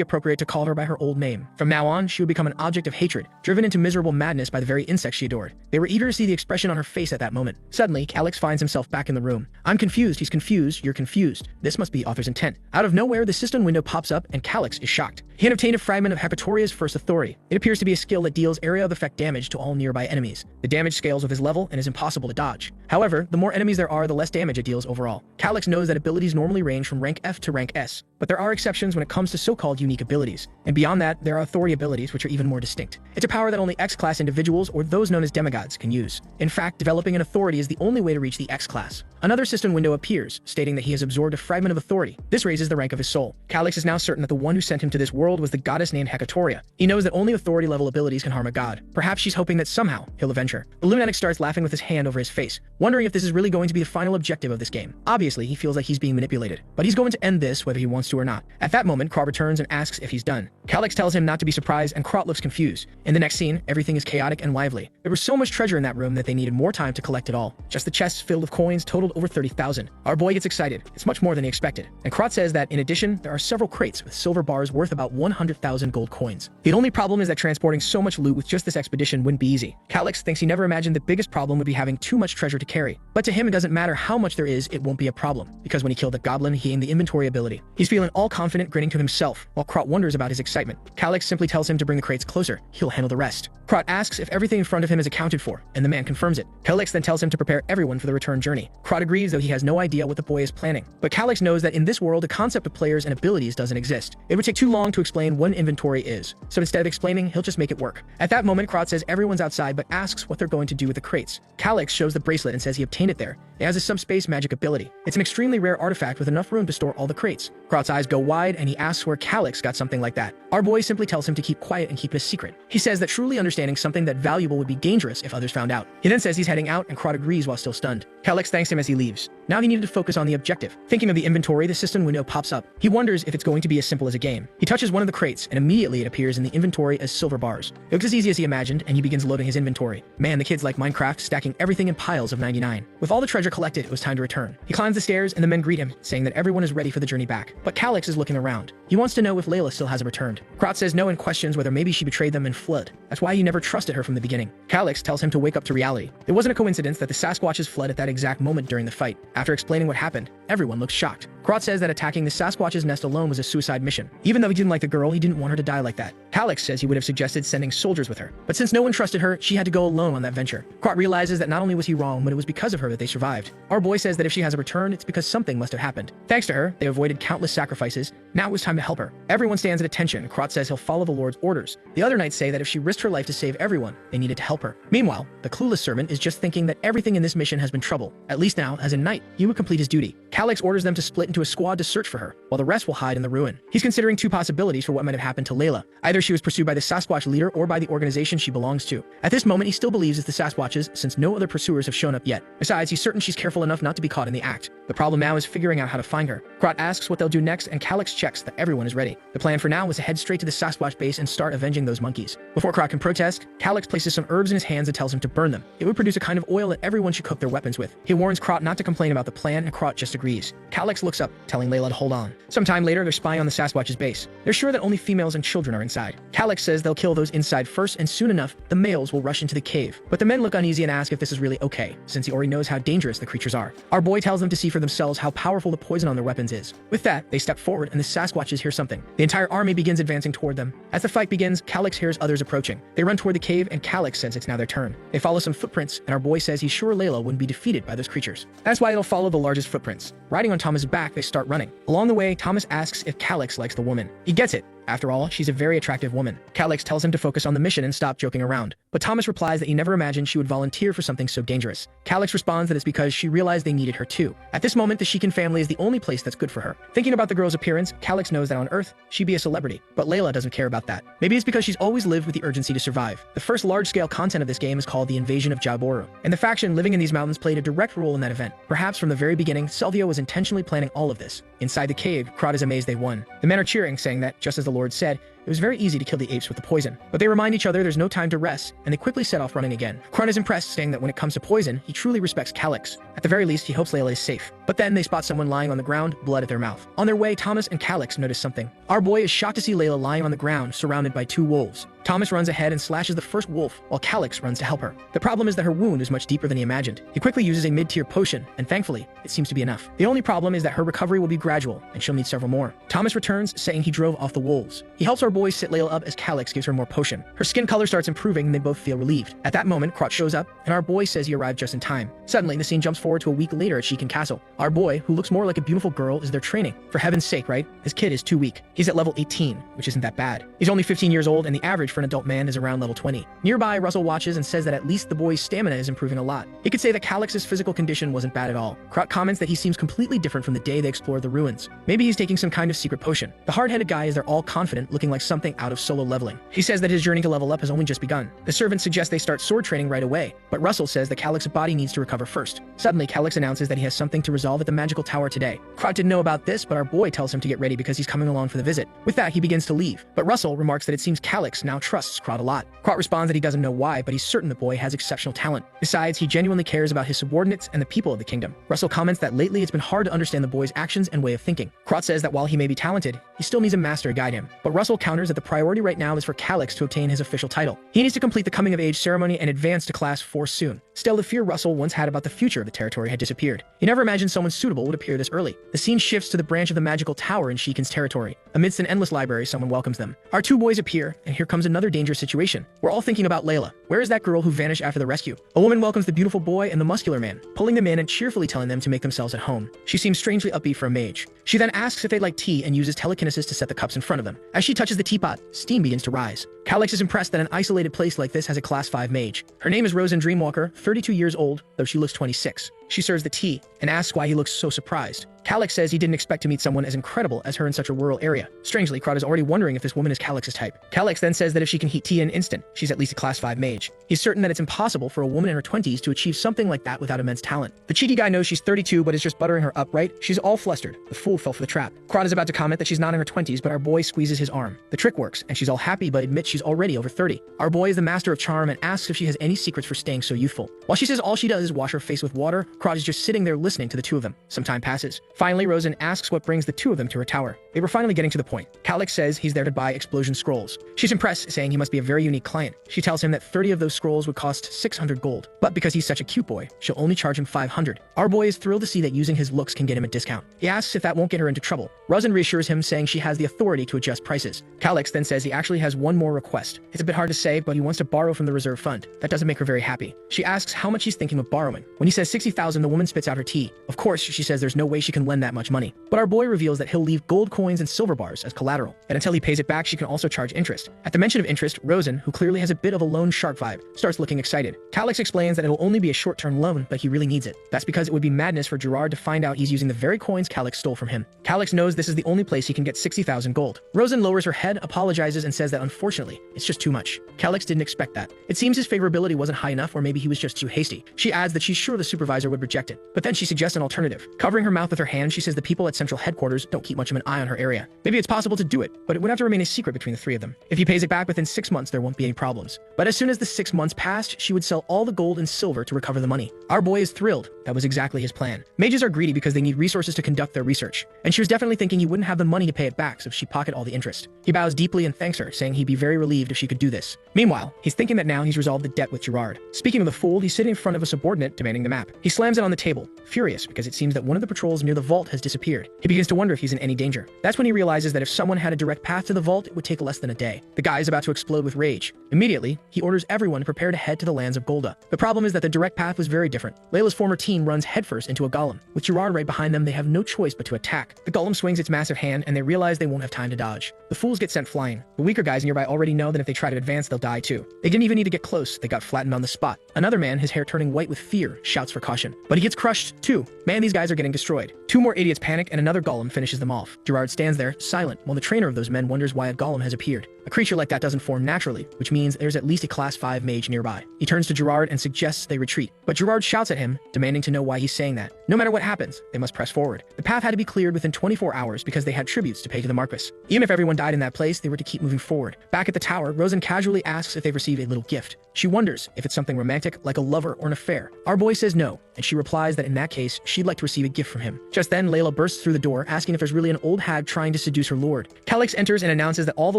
appropriate to call her by her old name. From now on, she would become an object of hatred, driven into miserable madness by the very insects she adored. They were eager to see the expression on her face at that moment. Suddenly, Calix finds himself back in the room. I'm confused, he's confused, you're confused. This must be author's intent. Out of nowhere, the cistern window pops up and Calix is shocked. He had obtained a fragment of Hecatoria's first authority. It appears to be a skill that deals area of effect damage to all nearby enemies. The damage scales with his level and is impossible to dodge. However, the more enemies there are, the less damage it deals overall. Calix knows that abilities normally range from rank F to rank S, but there are exceptions when it comes to so-called unique abilities. And beyond that, there are authority abilities which are even more distinct. It's a power that only X-class individuals or those known as demigods can use. In fact, developing an authority is the only way to reach the X-class. Another cistern window appears, stating that he has absorbed a fragment of authority. This raises the rank of his soul. Calix is now certain that the one who sent him to this world was the goddess named Hecatoria. He knows that only authority-level abilities can harm a god. Perhaps she's hoping that somehow he'll avenge her. The lunatic starts laughing with his hand over his face, wondering if this is really going to be the final objective of this game. Obviously, he feels like he's being manipulated, but he's going to end this whether he wants to or not. At that moment, Krot returns and asks if he's done. Calix tells him not to be surprised, and Krot looks confused. In the next scene, everything is chaotic and lively. There was so much treasure in that room that they needed more time to collect it all. Just the chests filled with coins totaled over 30,000. Our boy gets excited. It's much more than he expected. And Krot says that, in addition, there are several crates with silver bars worth about 100,000 gold coins. The only problem is that transporting so much loot with just this expedition wouldn't be easy. Calix thinks he never imagined the biggest problem would be having too much treasure to carry. But to him, it doesn't matter how much there is, it won't be a problem. Because when he killed the goblin, he gained the inventory ability. He's feeling all confident, grinning to himself, while Krot wonders about his excitement. Calix simply tells him to bring the crates closer. He'll handle the rest. Krot asks if everything in front of him is accounted for, and the man confirms it. Calix then tells him to prepare everyone for the return journey. Krot agrees, though he has no idea what the boy is planning. But Calix knows that in this world, the concept of players and abilities doesn't exist. It would take too long to explain what an inventory is. So instead of explaining, he'll just make it work. At that moment, Krot says everyone's outside, but asks what they're going to do with the crates. Calix shows the bracelet and says he obtained it there. It has a subspace magic ability. It's an extremely rare artifact with enough room to store all the crates. Krot's eyes go wide, and he asks where Calix got something like that. Our boy simply tells him to keep quiet and keep it a secret. He says that truly understanding something that valuable would be dangerous if others found out. He then says he's heading out, and Krot agrees while still stunned. Calix thanks him as he leaves. Now he needed to focus on the objective. Thinking of the inventory, the cistern window pops up. He wonders if it's going to be as simple as a game. He touches one of the crates, and immediately it appears in the inventory as silver bars. It looks as easy as he imagined, and he begins loading his inventory. Man, the kids like Minecraft, stacking everything in piles of 99. With all the treasure collected, it was time to return. He climbs the stairs, and the men greet him, saying that everyone is ready for the journey back. But Calix is looking around. He wants to know if Layla still hasn't returned. Krot says no and questions whether maybe she betrayed them and fled. That's why he never trusted her from the beginning. Calix tells him to wake up to reality. It wasn't a coincidence that the Sasquatches fled at that exact moment during the fight. After explaining what happened, everyone looks shocked. Karat says that attacking the Sasquatch's nest alone was a suicide mission. Even though he didn't like the girl, he didn't want her to die like that. Calyx says he would have suggested sending soldiers with her, but since no one trusted her, she had to go alone on that venture. Karat realizes that not only was he wrong, but it was because of her that they survived. Our boy says that if she has a return, it's because something must have happened. Thanks to her, they avoided countless sacrifices. Now it was time to help her. Everyone stands at attention. Karat says he'll follow the Lord's orders. The other knights say that if she risked her life to save everyone, they needed to help her. Meanwhile, the clueless servant is just thinking that everything in this mission has been trouble. At least now, as a knight, he would complete his duty. Calyx orders them to split into a squad to search for her, while the rest will hide in the ruin. He's considering two possibilities for what might have happened to Layla. Either she was pursued by the Sasquatch leader or by the organization she belongs to. At this moment, he still believes it's the Sasquatches, since no other pursuers have shown up yet. Besides, he's certain she's careful enough not to be caught in the act. The problem now is figuring out how to find her. Karat asks what they'll do next, and Calyx checks that everyone is ready. The plan for now was to head straight to the Sasquatch base and start avenging those monkeys. Before Karat can protest, Calyx places some herbs in his hands and tells him to burn them. It would produce a kind of oil that everyone should cook their weapons with. He warns Karat not to complain about the plan, and Karat just agrees. Calyx looks up, telling Layla to hold on. Sometime later, they're spying on the Sasquatch's base. They're sure that only females and children are inside. Calyx says they'll kill those inside first, and soon enough, the males will rush into the cave. But the men look uneasy and ask if this is really okay, since he already knows how dangerous the creatures are. Our boy tells them to see for themselves how powerful the poison on their weapons is. With that, they step forward, and the Sasquatches hear something. The entire army begins advancing toward them. As the fight begins, Calyx hears others approaching. They run toward the cave, and Calyx says it's now their turn. They follow some footprints, and our boy says he's sure Layla wouldn't be defeated by those creatures. That's why they'll follow the largest footprints. Riding on Thomas' back, they start running. Along the way, Thomas asks if Calyx likes the woman. He gets it. After all, she's a very attractive woman. Calyx tells him to focus on the mission and stop joking around. But Thomas replies that he never imagined she would volunteer for something so dangerous. Calyx responds that it's because she realized they needed her too. At this moment, the Sheikhan family is the only place that's good for her. Thinking about the girl's appearance, Calyx knows that on Earth, she'd be a celebrity. But Layla doesn't care about that. Maybe it's because she's always lived with the urgency to survive. The first large-scale content of this game is called the Invasion of Jaboru, and the faction living in these mountains played a direct role in that event. Perhaps from the very beginning, Selvio was intentionally planning all of this. Inside the cave, Karat is amazed they won. The men are cheering, saying that, just as the Lord said, it was very easy to kill the apes with the poison. But they remind each other there's no time to rest, and they quickly set off running again. Karat is impressed, saying that when it comes to poison, he truly respects Calyx. At the very least, he hopes Layla is safe. But then they spot someone lying on the ground, blood at their mouth. On their way, Thomas and Calyx notice something. Our boy is shocked to see Layla lying on the ground, surrounded by two wolves. Thomas runs ahead and slashes the first wolf, while Calyx runs to help her. The problem is that her wound is much deeper than he imagined. He quickly uses a mid-tier potion, and thankfully, it seems to be enough. The only problem is that her recovery will be gradual, and she'll need several more. Thomas returns, saying he drove off the wolves. He helps our boy sit Layla up as Calyx gives her more potion. Her skin color starts improving, and they both feel relieved. At that moment, Karat shows up, and our boy says he arrived just in time. Suddenly, the scene jumps forward to a week later at Sheikhan Castle. Our boy, who looks more like a beautiful girl, is there training. For heaven's sake, right? His kid is too weak. He's at level 18, which isn't that bad. He's only 15 years old, and the average for an adult man is around level 20. Nearby, Russell watches and says that at least the boy's stamina is improving a lot. He could say that Calyx's physical condition wasn't bad at all. Karat comments that he seems completely different from the day they explored the ruins. Maybe he's taking some kind of secret potion. The hard-headed guy is there all confident, looking like something out of Solo Leveling. He says that his journey to level up has only just begun. The servant suggests they start sword training right away, but Russell says that Calyx's body needs to recover first. Suddenly, Calyx announces that he has something to resolve at the magical tower today. Karat didn't know about this, but our boy tells him to get ready because he's coming along for the visit. With that, he begins to leave, but Russell remarks that it seems Calyx now trusts Karat a lot. Karat responds that he doesn't know why, but he's certain the boy has exceptional talent. Besides, he genuinely cares about his subordinates and the people of the kingdom. Russell comments that lately it's been hard to understand the boy's actions and way of thinking. Karat says that while he may be talented, he still needs a master to guide him. But Russell counters that the priority right now is for Calyx to obtain his official title. He needs to complete the coming-of-age ceremony and advance to Class 4 soon. Still, the fear Russell once had about the future of the territory had disappeared. He never imagined someone suitable would appear this early. The scene shifts to the branch of the magical tower in Sheikhan's territory. Amidst an endless library, someone welcomes them. Our two boys appear, and here comes another dangerous situation. We're all thinking about Layla. Where is that girl who vanished after the rescue? A woman welcomes the beautiful boy and the muscular man, pulling them in and cheerfully telling them to make themselves at home. She seems strangely upbeat for a mage. She then asks if they'd like tea and uses telekinesis to set the cups in front of them. As she touches the teapot, steam begins to rise. Calyx is impressed that an isolated place like this has a Class 5 mage. Her name is Rosen Dreamwalker, 32 years old, though she looks 26. She serves the tea and asks why he looks so surprised. Calyx says he didn't expect to meet someone as incredible as her in such a rural area. Strangely, Karat is already wondering if this woman is Calyx's type. Calyx then says that if she can heat tea in an instant, she's at least a Class 5 mage. He's certain that it's impossible for a woman in her 20s to achieve something like that without immense talent. The cheeky guy knows she's 32 but is just buttering her up, right? She's all flustered. The fool fell for the trap. Karat is about to comment that she's not in her 20s, but our boy squeezes his arm. The trick works, and she's all happy but admits she's already over 30. Our boy is the master of charm and asks if she has any secrets for staying so youthful. While she says all she does is wash her face with water, Krat is just sitting there listening to the two of them. Some time passes. Finally, Rosen asks what brings the two of them to her tower. They were finally getting to the point. Calyx says he's there to buy explosion scrolls. She's impressed, saying he must be a very unique client. She tells him that 30 of those scrolls would cost 600 gold, but because he's such a cute boy, she'll only charge him 500. Our boy is thrilled to see that using his looks can get him a discount. He asks if that won't get her into trouble. Rosen reassures him, saying she has the authority to adjust prices. Calyx then says he actually has one more request. It's a bit hard to say, but he wants to borrow from the reserve fund. That doesn't make her very happy. She asks how much he's thinking of borrowing. When he says 60,000, the woman spits out her tea. Of course, she says there's no way she can lend that much money. But our boy reveals that he'll leave gold coins and silver bars as collateral, and until he pays it back, she can also charge interest. At the mention of interest, Rosen, who clearly has a bit of a loan shark vibe, starts looking excited. Calyx explains that it'll only be a short-term loan, but he really needs it. That's because it would be madness for Gerard to find out he's using the very coins Calyx stole from him. Calyx knows this is the only place he can get 60,000 gold. Rosen lowers her head, apologizes, and says that unfortunately, it's just too much. Calyx didn't expect that. It seems his favorability wasn't high enough, or maybe he was just too hasty. She adds that she's sure the supervisor would reject it, but then she suggests an alternative. Covering her mouth with her hand, she says the people at central headquarters don't keep much of an eye on her area. Maybe it's possible to do it, but it would have to remain a secret between the three of them. If he pays it back within 6 months, there won't be any problems. But as soon as the 6 months passed, she would sell all the gold and silver to recover the money. Our boy is thrilled. That was exactly his plan. Mages are greedy because they need resources to conduct their research, and she was definitely thinking he wouldn't have the money to pay it back, so she'd pocket all the interest. He bows deeply and thanks her, saying he'd be very relieved if she could do this. Meanwhile, he's thinking that now he's resolved the debt with Gerard. Speaking of the fool, he's sitting in front of a subordinate demanding the map. He slams it on the table, furious because it seems that one of the patrols near the vault has disappeared. He begins to wonder if he's in any danger. That's when he realizes that if someone had a direct path to the vault, it would take less than a day. The guy is about to explode with rage. Immediately, he orders everyone to prepare to head to the lands of Golda. The problem is that the direct path was very different. Layla's former team runs headfirst into a golem. With Gerard right behind them, they have no choice but to attack. The golem swings its massive hand, and they realize they won't have time to dodge. The fools get sent flying. The weaker guys nearby already know that if they try to advance, they'll die too. They didn't even need to get close. They got flattened on the spot. Another man, his hair turning white with fear, shouts for caution. But he gets crushed too. Man, these guys are getting destroyed. Two more idiots panic, and another golem finishes them off. Gerard stands there, silent, while the trainer of those men wonders why a golem has appeared. A creature like that doesn't form naturally, which means there's at least a class 5 mage nearby. He turns to Gerard and suggests they retreat, but Gerard shouts at him, demanding to know why he's saying that. No matter what happens, they must press forward. The path had to be cleared within 24 hours because they had tributes to pay to the Marquis. Even if everyone died in that place, they were to keep moving forward. Back at the tower, Rosen casually asks if they've received a little gift. She wonders if it's something romantic, like a lover or an affair. Our boy says no, and she replies that in that case, she'd like to receive a gift from him. Just then, Layla bursts through the door, asking if there's really an old hag trying to seduce her lord. Calyx enters and announces that all the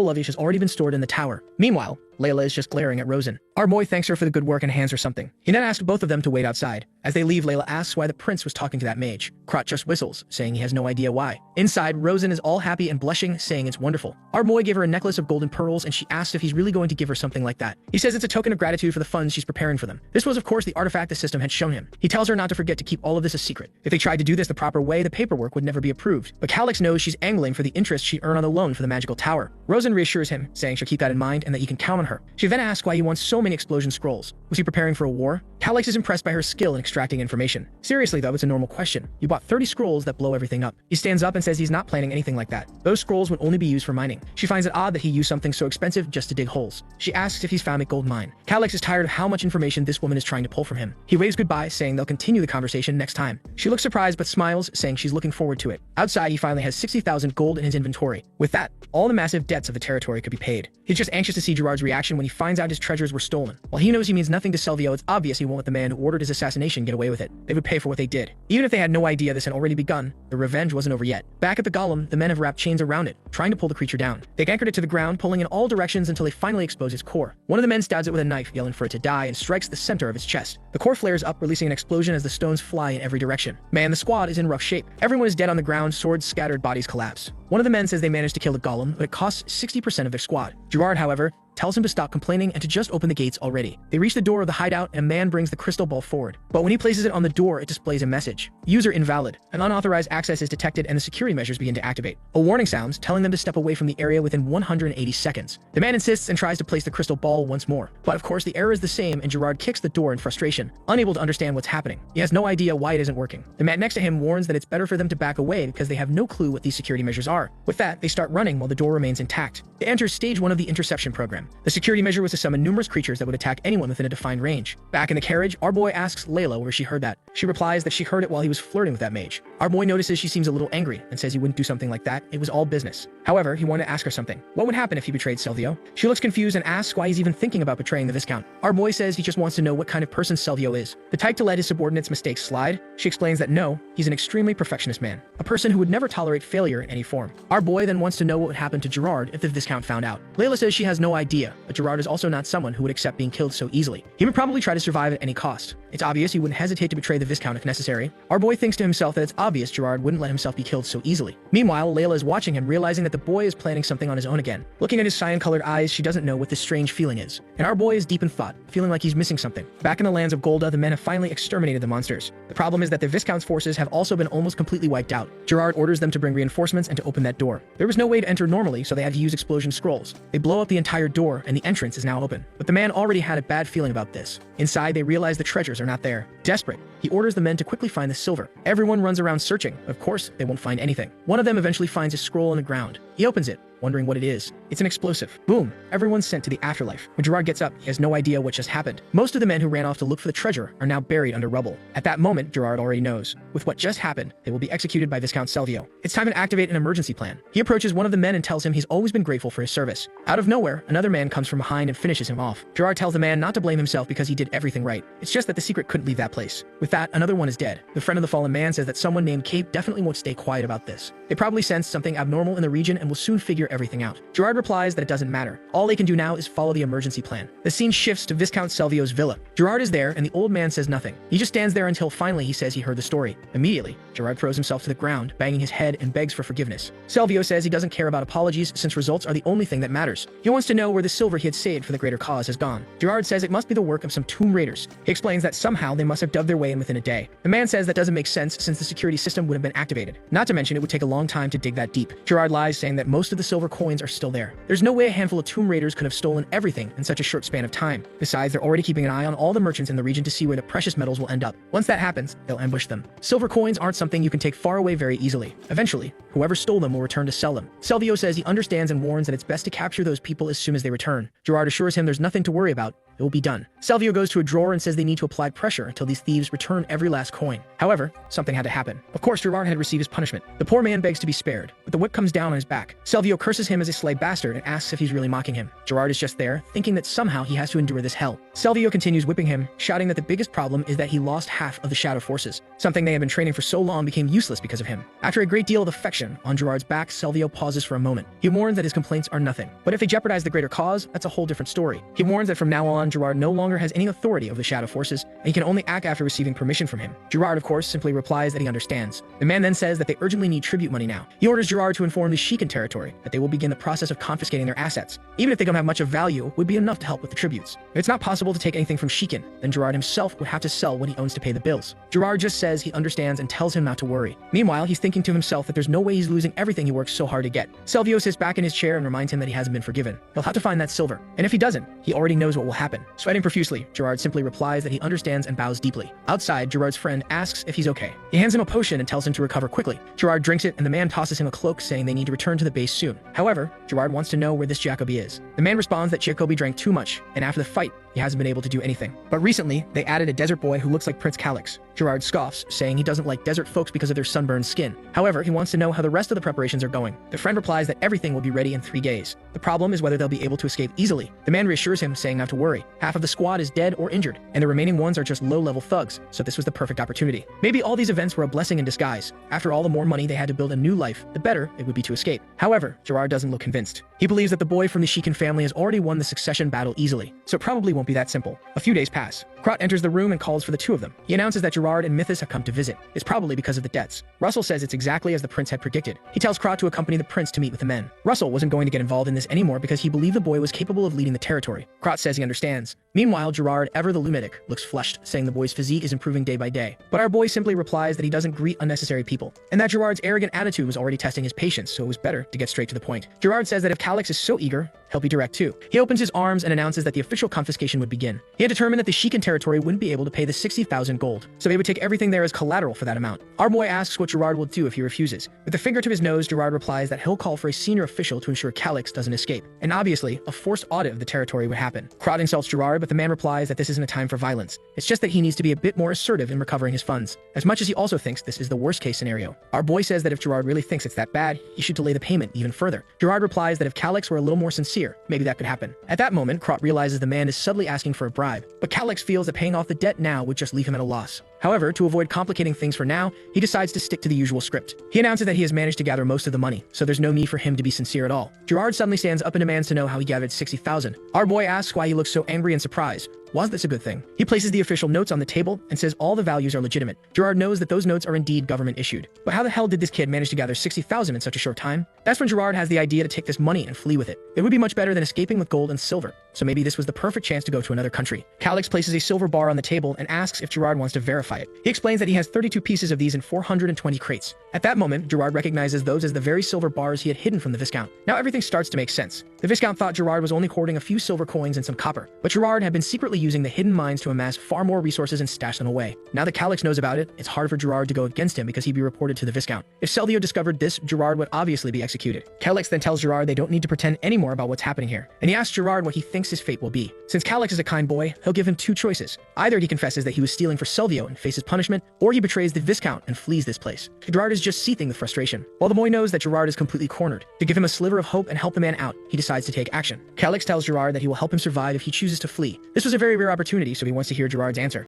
luggage has already been stored in the tower. Meanwhile, Layla is just glaring at Rosen. Our boy thanks her for the good work and hands her something. He then asks both of them to wait outside. As they leave, Layla asks why the prince was talking to that mage. Krat just whistles, saying he has no idea why. Inside, Rosen is all happy and blushing, saying it's wonderful. Our boy gave her a necklace of golden pearls, and she asks if he's really going to give her something like that. He says it's a token of gratitude for the funds she's preparing for them. This was, of course, the artifact the system had shown him. He tells her not to forget to keep all of this a secret. If they tried to do this the proper way, the paperwork would never be approved. But Calyx knows she's angling for the interest she'd earn on the loan for the magical tower. Rosen reassures him, saying she'll keep that in mind and that he can count on her. She then asks why he wants so many explosion scrolls. Was he preparing for a war? Calyx is impressed by her skill in extracting information. Seriously though, it's a normal question. You bought 30 scrolls that blow everything up. He stands up and says he's not planning anything like that. Those scrolls would only be used for mining. She finds it odd that he used something so expensive just to dig holes. She asks if he's found a gold mine. Calyx is tired of how much information this woman is trying to pull from him. He waves goodbye, saying they'll continue the conversation next time. She looks surprised but smiles, saying she's looking forward to it. Outside, he finally has 60,000 gold in his inventory. With that, all the massive debts of the territory could be paid. He's just anxious to see Gerard's reaction when he finds out his treasures were stolen. While he knows he means nothing to Selvio, it's obvious he won't let the man who ordered his assassination get away with it. They would pay for what they did. Even if they had no idea this had already begun, the revenge wasn't over yet. Back at the golem, the men have wrapped chains around it, trying to pull the creature down. They anchored it to the ground, pulling in all directions until they finally expose its core. One of the men stabs it with a knife, yelling for it to die, and strikes the center of its chest. The core flares up, releasing an explosion as the stones fly in every direction. Man, the squad is in rough shape. Everyone is dead on the ground, swords scattered, bodies collapse. One of the men says they managed to kill the golem, but it costs 60% of their squad. Gerard, however, tells him to stop complaining and to just open the gates already. They reach the door of the hideout, and a man brings the crystal ball forward. But when he places it on the door, it displays a message. User invalid. An unauthorized access is detected and the security measures begin to activate. A warning sounds, telling them to step away from the area within 180 seconds. The man insists and tries to place the crystal ball once more. But of course, the error is the same, and Gerard kicks the door in frustration, unable to understand what's happening. He has no idea why it isn't working. The man next to him warns that it's better for them to back away because they have no clue what these security measures are. With that, they start running while the door remains intact. They enter stage 1 of the interception program. The security measure was to summon numerous creatures that would attack anyone within a defined range. Back in the carriage, our boy asks Layla where she heard that. She replies that she heard it while he was flirting with that mage. Our boy notices she seems a little angry and says he wouldn't do something like that. It was all business. However, he wanted to ask her something. What would happen if he betrayed Silvio? She looks confused and asks why he's even thinking about betraying the Viscount. Our boy says he just wants to know what kind of person Silvio is. The type to let his subordinates' mistakes slide? She explains that no, he's an extremely perfectionist man, a person who would never tolerate failure in any form. Our boy then wants to know what would happen to Gerard if the Viscount found out. Layla says she has no idea, but Gerard is also not someone who would accept being killed so easily. He would probably try to survive at any cost. It's obvious he wouldn't hesitate to betray the Viscount if necessary. Our boy thinks to himself that it's obvious Gerard wouldn't let himself be killed so easily. Meanwhile, Layla is watching him, realizing that the boy is planning something on his own again. Looking at his cyan-colored eyes, she doesn't know what this strange feeling is. And our boy is deep in thought, feeling like he's missing something. Back in the lands of Golda, the men have finally exterminated the monsters. The problem is that the Viscount's forces have also been almost completely wiped out. Gerard orders them to bring reinforcements and to open that door. There was no way to enter normally, so they had to use explosion scrolls. They blow up the entire door, and the entrance is now open. But the man already had a bad feeling about this. Inside, they realize the treasures are not there. Desperate, he orders the men to quickly find the silver. Everyone runs around searching. Of course, they won't find anything. One of them eventually finds a scroll on the ground. He opens it, wondering what it is. It's an explosive. Boom! Everyone's sent to the afterlife. When Gerard gets up, he has no idea what just happened. Most of the men who ran off to look for the treasure are now buried under rubble. At that moment, Gerard already knows. With what just happened, they will be executed by Viscount Silvio. It's time to activate an emergency plan. He approaches one of the men and tells him he's always been grateful for his service. Out of nowhere, another man comes from behind and finishes him off. Gerard tells the man not to blame himself because he did everything right. It's just that the secret couldn't leave that place. With that, another one is dead. The friend of the fallen man says that someone named Cape definitely won't stay quiet about this. They probably sense something abnormal in the region and will soon figure everything out. Gerard replies that it doesn't matter. All they can do now is follow the emergency plan. The scene shifts to Viscount Silvio's villa. Gerard is there and the old man says nothing. He just stands there until finally he says he heard the story. Immediately, Gerard throws himself to the ground, banging his head and begs for forgiveness. Silvio says he doesn't care about apologies since results are the only thing that matters. He wants to know where the silver he had saved for the greater cause has gone. Gerard says it must be the work of some tomb raiders. He explains that somehow they must have dug their way in within a day. The man says that doesn't make sense since the security system would have been activated. Not to mention it would take a long time to dig that deep. Gerard lies, saying that most of the silver coins are still there. There's no way a handful of tomb raiders could have stolen everything in such a short span of time. Besides, they're already keeping an eye on all the merchants in the region to see where the precious metals will end up. Once that happens, they'll ambush them. Silver coins aren't something you can take far away very easily. Eventually, whoever stole them will return to sell them. Silvio says he understands and warns that it's best to capture those people as soon as they return. Gerard assures him there's nothing to worry about. It will be done. Silvio goes to a drawer and says they need to apply pressure until these thieves return every last coin. However, something had to happen. Of course, Gerard had received his punishment. The poor man begs to be spared, but the whip comes down on his back. Silvio curses him as a slave bastard and asks if he's really mocking him. Gerard is just there, thinking that somehow he has to endure this hell. Silvio continues whipping him, shouting that the biggest problem is that he lost half of the shadow forces. Something they had been training for so long became useless because of him. After a great deal of affection on Gerard's back, Silvio pauses for a moment. He warns that his complaints are nothing. But if they jeopardize the greater cause, that's a whole different story. He warns that from now on, Gerard no longer has any authority over the shadow forces, and he can only act after receiving permission from him. Gerard, of course, simply replies that he understands. The man then says that they urgently need tribute money now. He orders Gerard to inform the Shikan territory that they will begin the process of confiscating their assets. Even if they don't have much of value, would be enough to help with the tributes. If it's not possible to take anything from Shikan, then Gerard himself would have to sell what he owns to pay the bills. Gerard just says he understands and tells him not to worry. Meanwhile, he's thinking to himself that there's no way he's losing everything he worked so hard to get. Silvio sits back in his chair and reminds him that he hasn't been forgiven. He'll have to find that silver. And if he doesn't, he already knows what will happen. Sweating profusely, Gerard simply replies that he understands and bows deeply. Outside, Gerard's friend asks if he's okay. He hands him a potion and tells him to recover quickly. Gerard drinks it and the man tosses him a cloak saying they need to return to the base soon. However, Gerard wants to know where this Jacoby is. The man responds that Jacoby drank too much, and after the fight, he hasn't been able to do anything. But recently, they added a desert boy who looks like Prince Calix. Gerard scoffs, saying he doesn't like desert folks because of their sunburned skin. However, he wants to know how the rest of the preparations are going. The friend replies that everything will be ready in 3 days. The problem is whether they'll be able to escape easily. The man reassures him, saying not to worry. Half of the squad is dead or injured, and the remaining ones are just low-level thugs, so this was the perfect opportunity. Maybe all these events were a blessing in disguise. After all, the more money they had to build a new life, the better it would be to escape. However, Gerard doesn't look convinced. He believes that the boy from the Shikan family has already won the succession battle easily, so it probably won't be that simple. A few days pass. Krot enters the room and calls for the two of them. He announces that Gerard and Mythos have come to visit. It's probably because of the debts. Russell says it's exactly as the prince had predicted. He tells Krot to accompany the prince to meet with the men. Russell wasn't going to get involved in this anymore because he believed the boy was capable of leading the territory. Krot says he understands. Meanwhile, Gerard, ever the lunatic, looks flushed, saying the boy's physique is improving day by day. But our boy simply replies that he doesn't greet unnecessary people, and that Gerard's arrogant attitude was already testing his patience, so it was better to get straight to the point. Gerard says that if Calix is so eager, he'll be direct too. He opens his arms and announces that the official confiscation would begin. He had determined that the Shikan territory territory wouldn't be able to pay the 60,000 gold, so they would take everything there as collateral for that amount. Our boy asks what Gerard will do if he refuses. With a finger to his nose, Gerard replies that he'll call for a senior official to ensure Calix doesn't escape, and obviously, a forced audit of the territory would happen. Crot insults Gerard, but the man replies that this isn't a time for violence. It's just that he needs to be a bit more assertive in recovering his funds, as much as he also thinks this is the worst case scenario. Our boy says that if Gerard really thinks it's that bad, he should delay the payment even further. Gerard replies that if Calix were a little more sincere, maybe that could happen. At that moment, Crot realizes the man is subtly asking for a bribe, but Calix feels that paying off the debt now would just leave him at a loss. However, to avoid complicating things for now, he decides to stick to the usual script. He announces that he has managed to gather most of the money, so there's no need for him to be sincere at all. Gerard suddenly stands up and demands to know how he gathered 60,000. Our boy asks why he looks so angry and surprised. Was this a good thing? He places the official notes on the table and says all the values are legitimate. Gerard knows that those notes are indeed government issued. But how the hell did this kid manage to gather 60,000 in such a short time? That's when Gerard has the idea to take this money and flee with it. It would be much better than escaping with gold and silver, so maybe this was the perfect chance to go to another country. Calix places a silver bar on the table and asks if Gerard wants to verify it. He explains that he has 32 pieces of these in 420 crates. At that moment, Gerard recognizes those as the very silver bars he had hidden from the Viscount. Now everything starts to make sense. The Viscount thought Gerard was only hoarding a few silver coins and some copper, but Gerard had been secretly using the hidden mines to amass far more resources and stash them away. Now that Calix knows about it, it's hard for Gerard to go against him because he'd be reported to the Viscount. If Selvio discovered this, Gerard would obviously be executed. Calix then tells Gerard they don't need to pretend anymore about what's happening here, and he asks Gerard what he thinks his fate will be. Since Calix is a kind boy, he'll give him two choices. Either he confesses that he was stealing for Selvio and faces punishment, or he betrays the Viscount and flees this place. Gerard is just seething with frustration, while the boy knows that Gerard is completely cornered. To give him a sliver of hope and help the man out, he decides to take action. Calix tells Gerard that he will help him survive if he chooses to flee. This was a very rare opportunity, so he wants to hear Gerard's answer.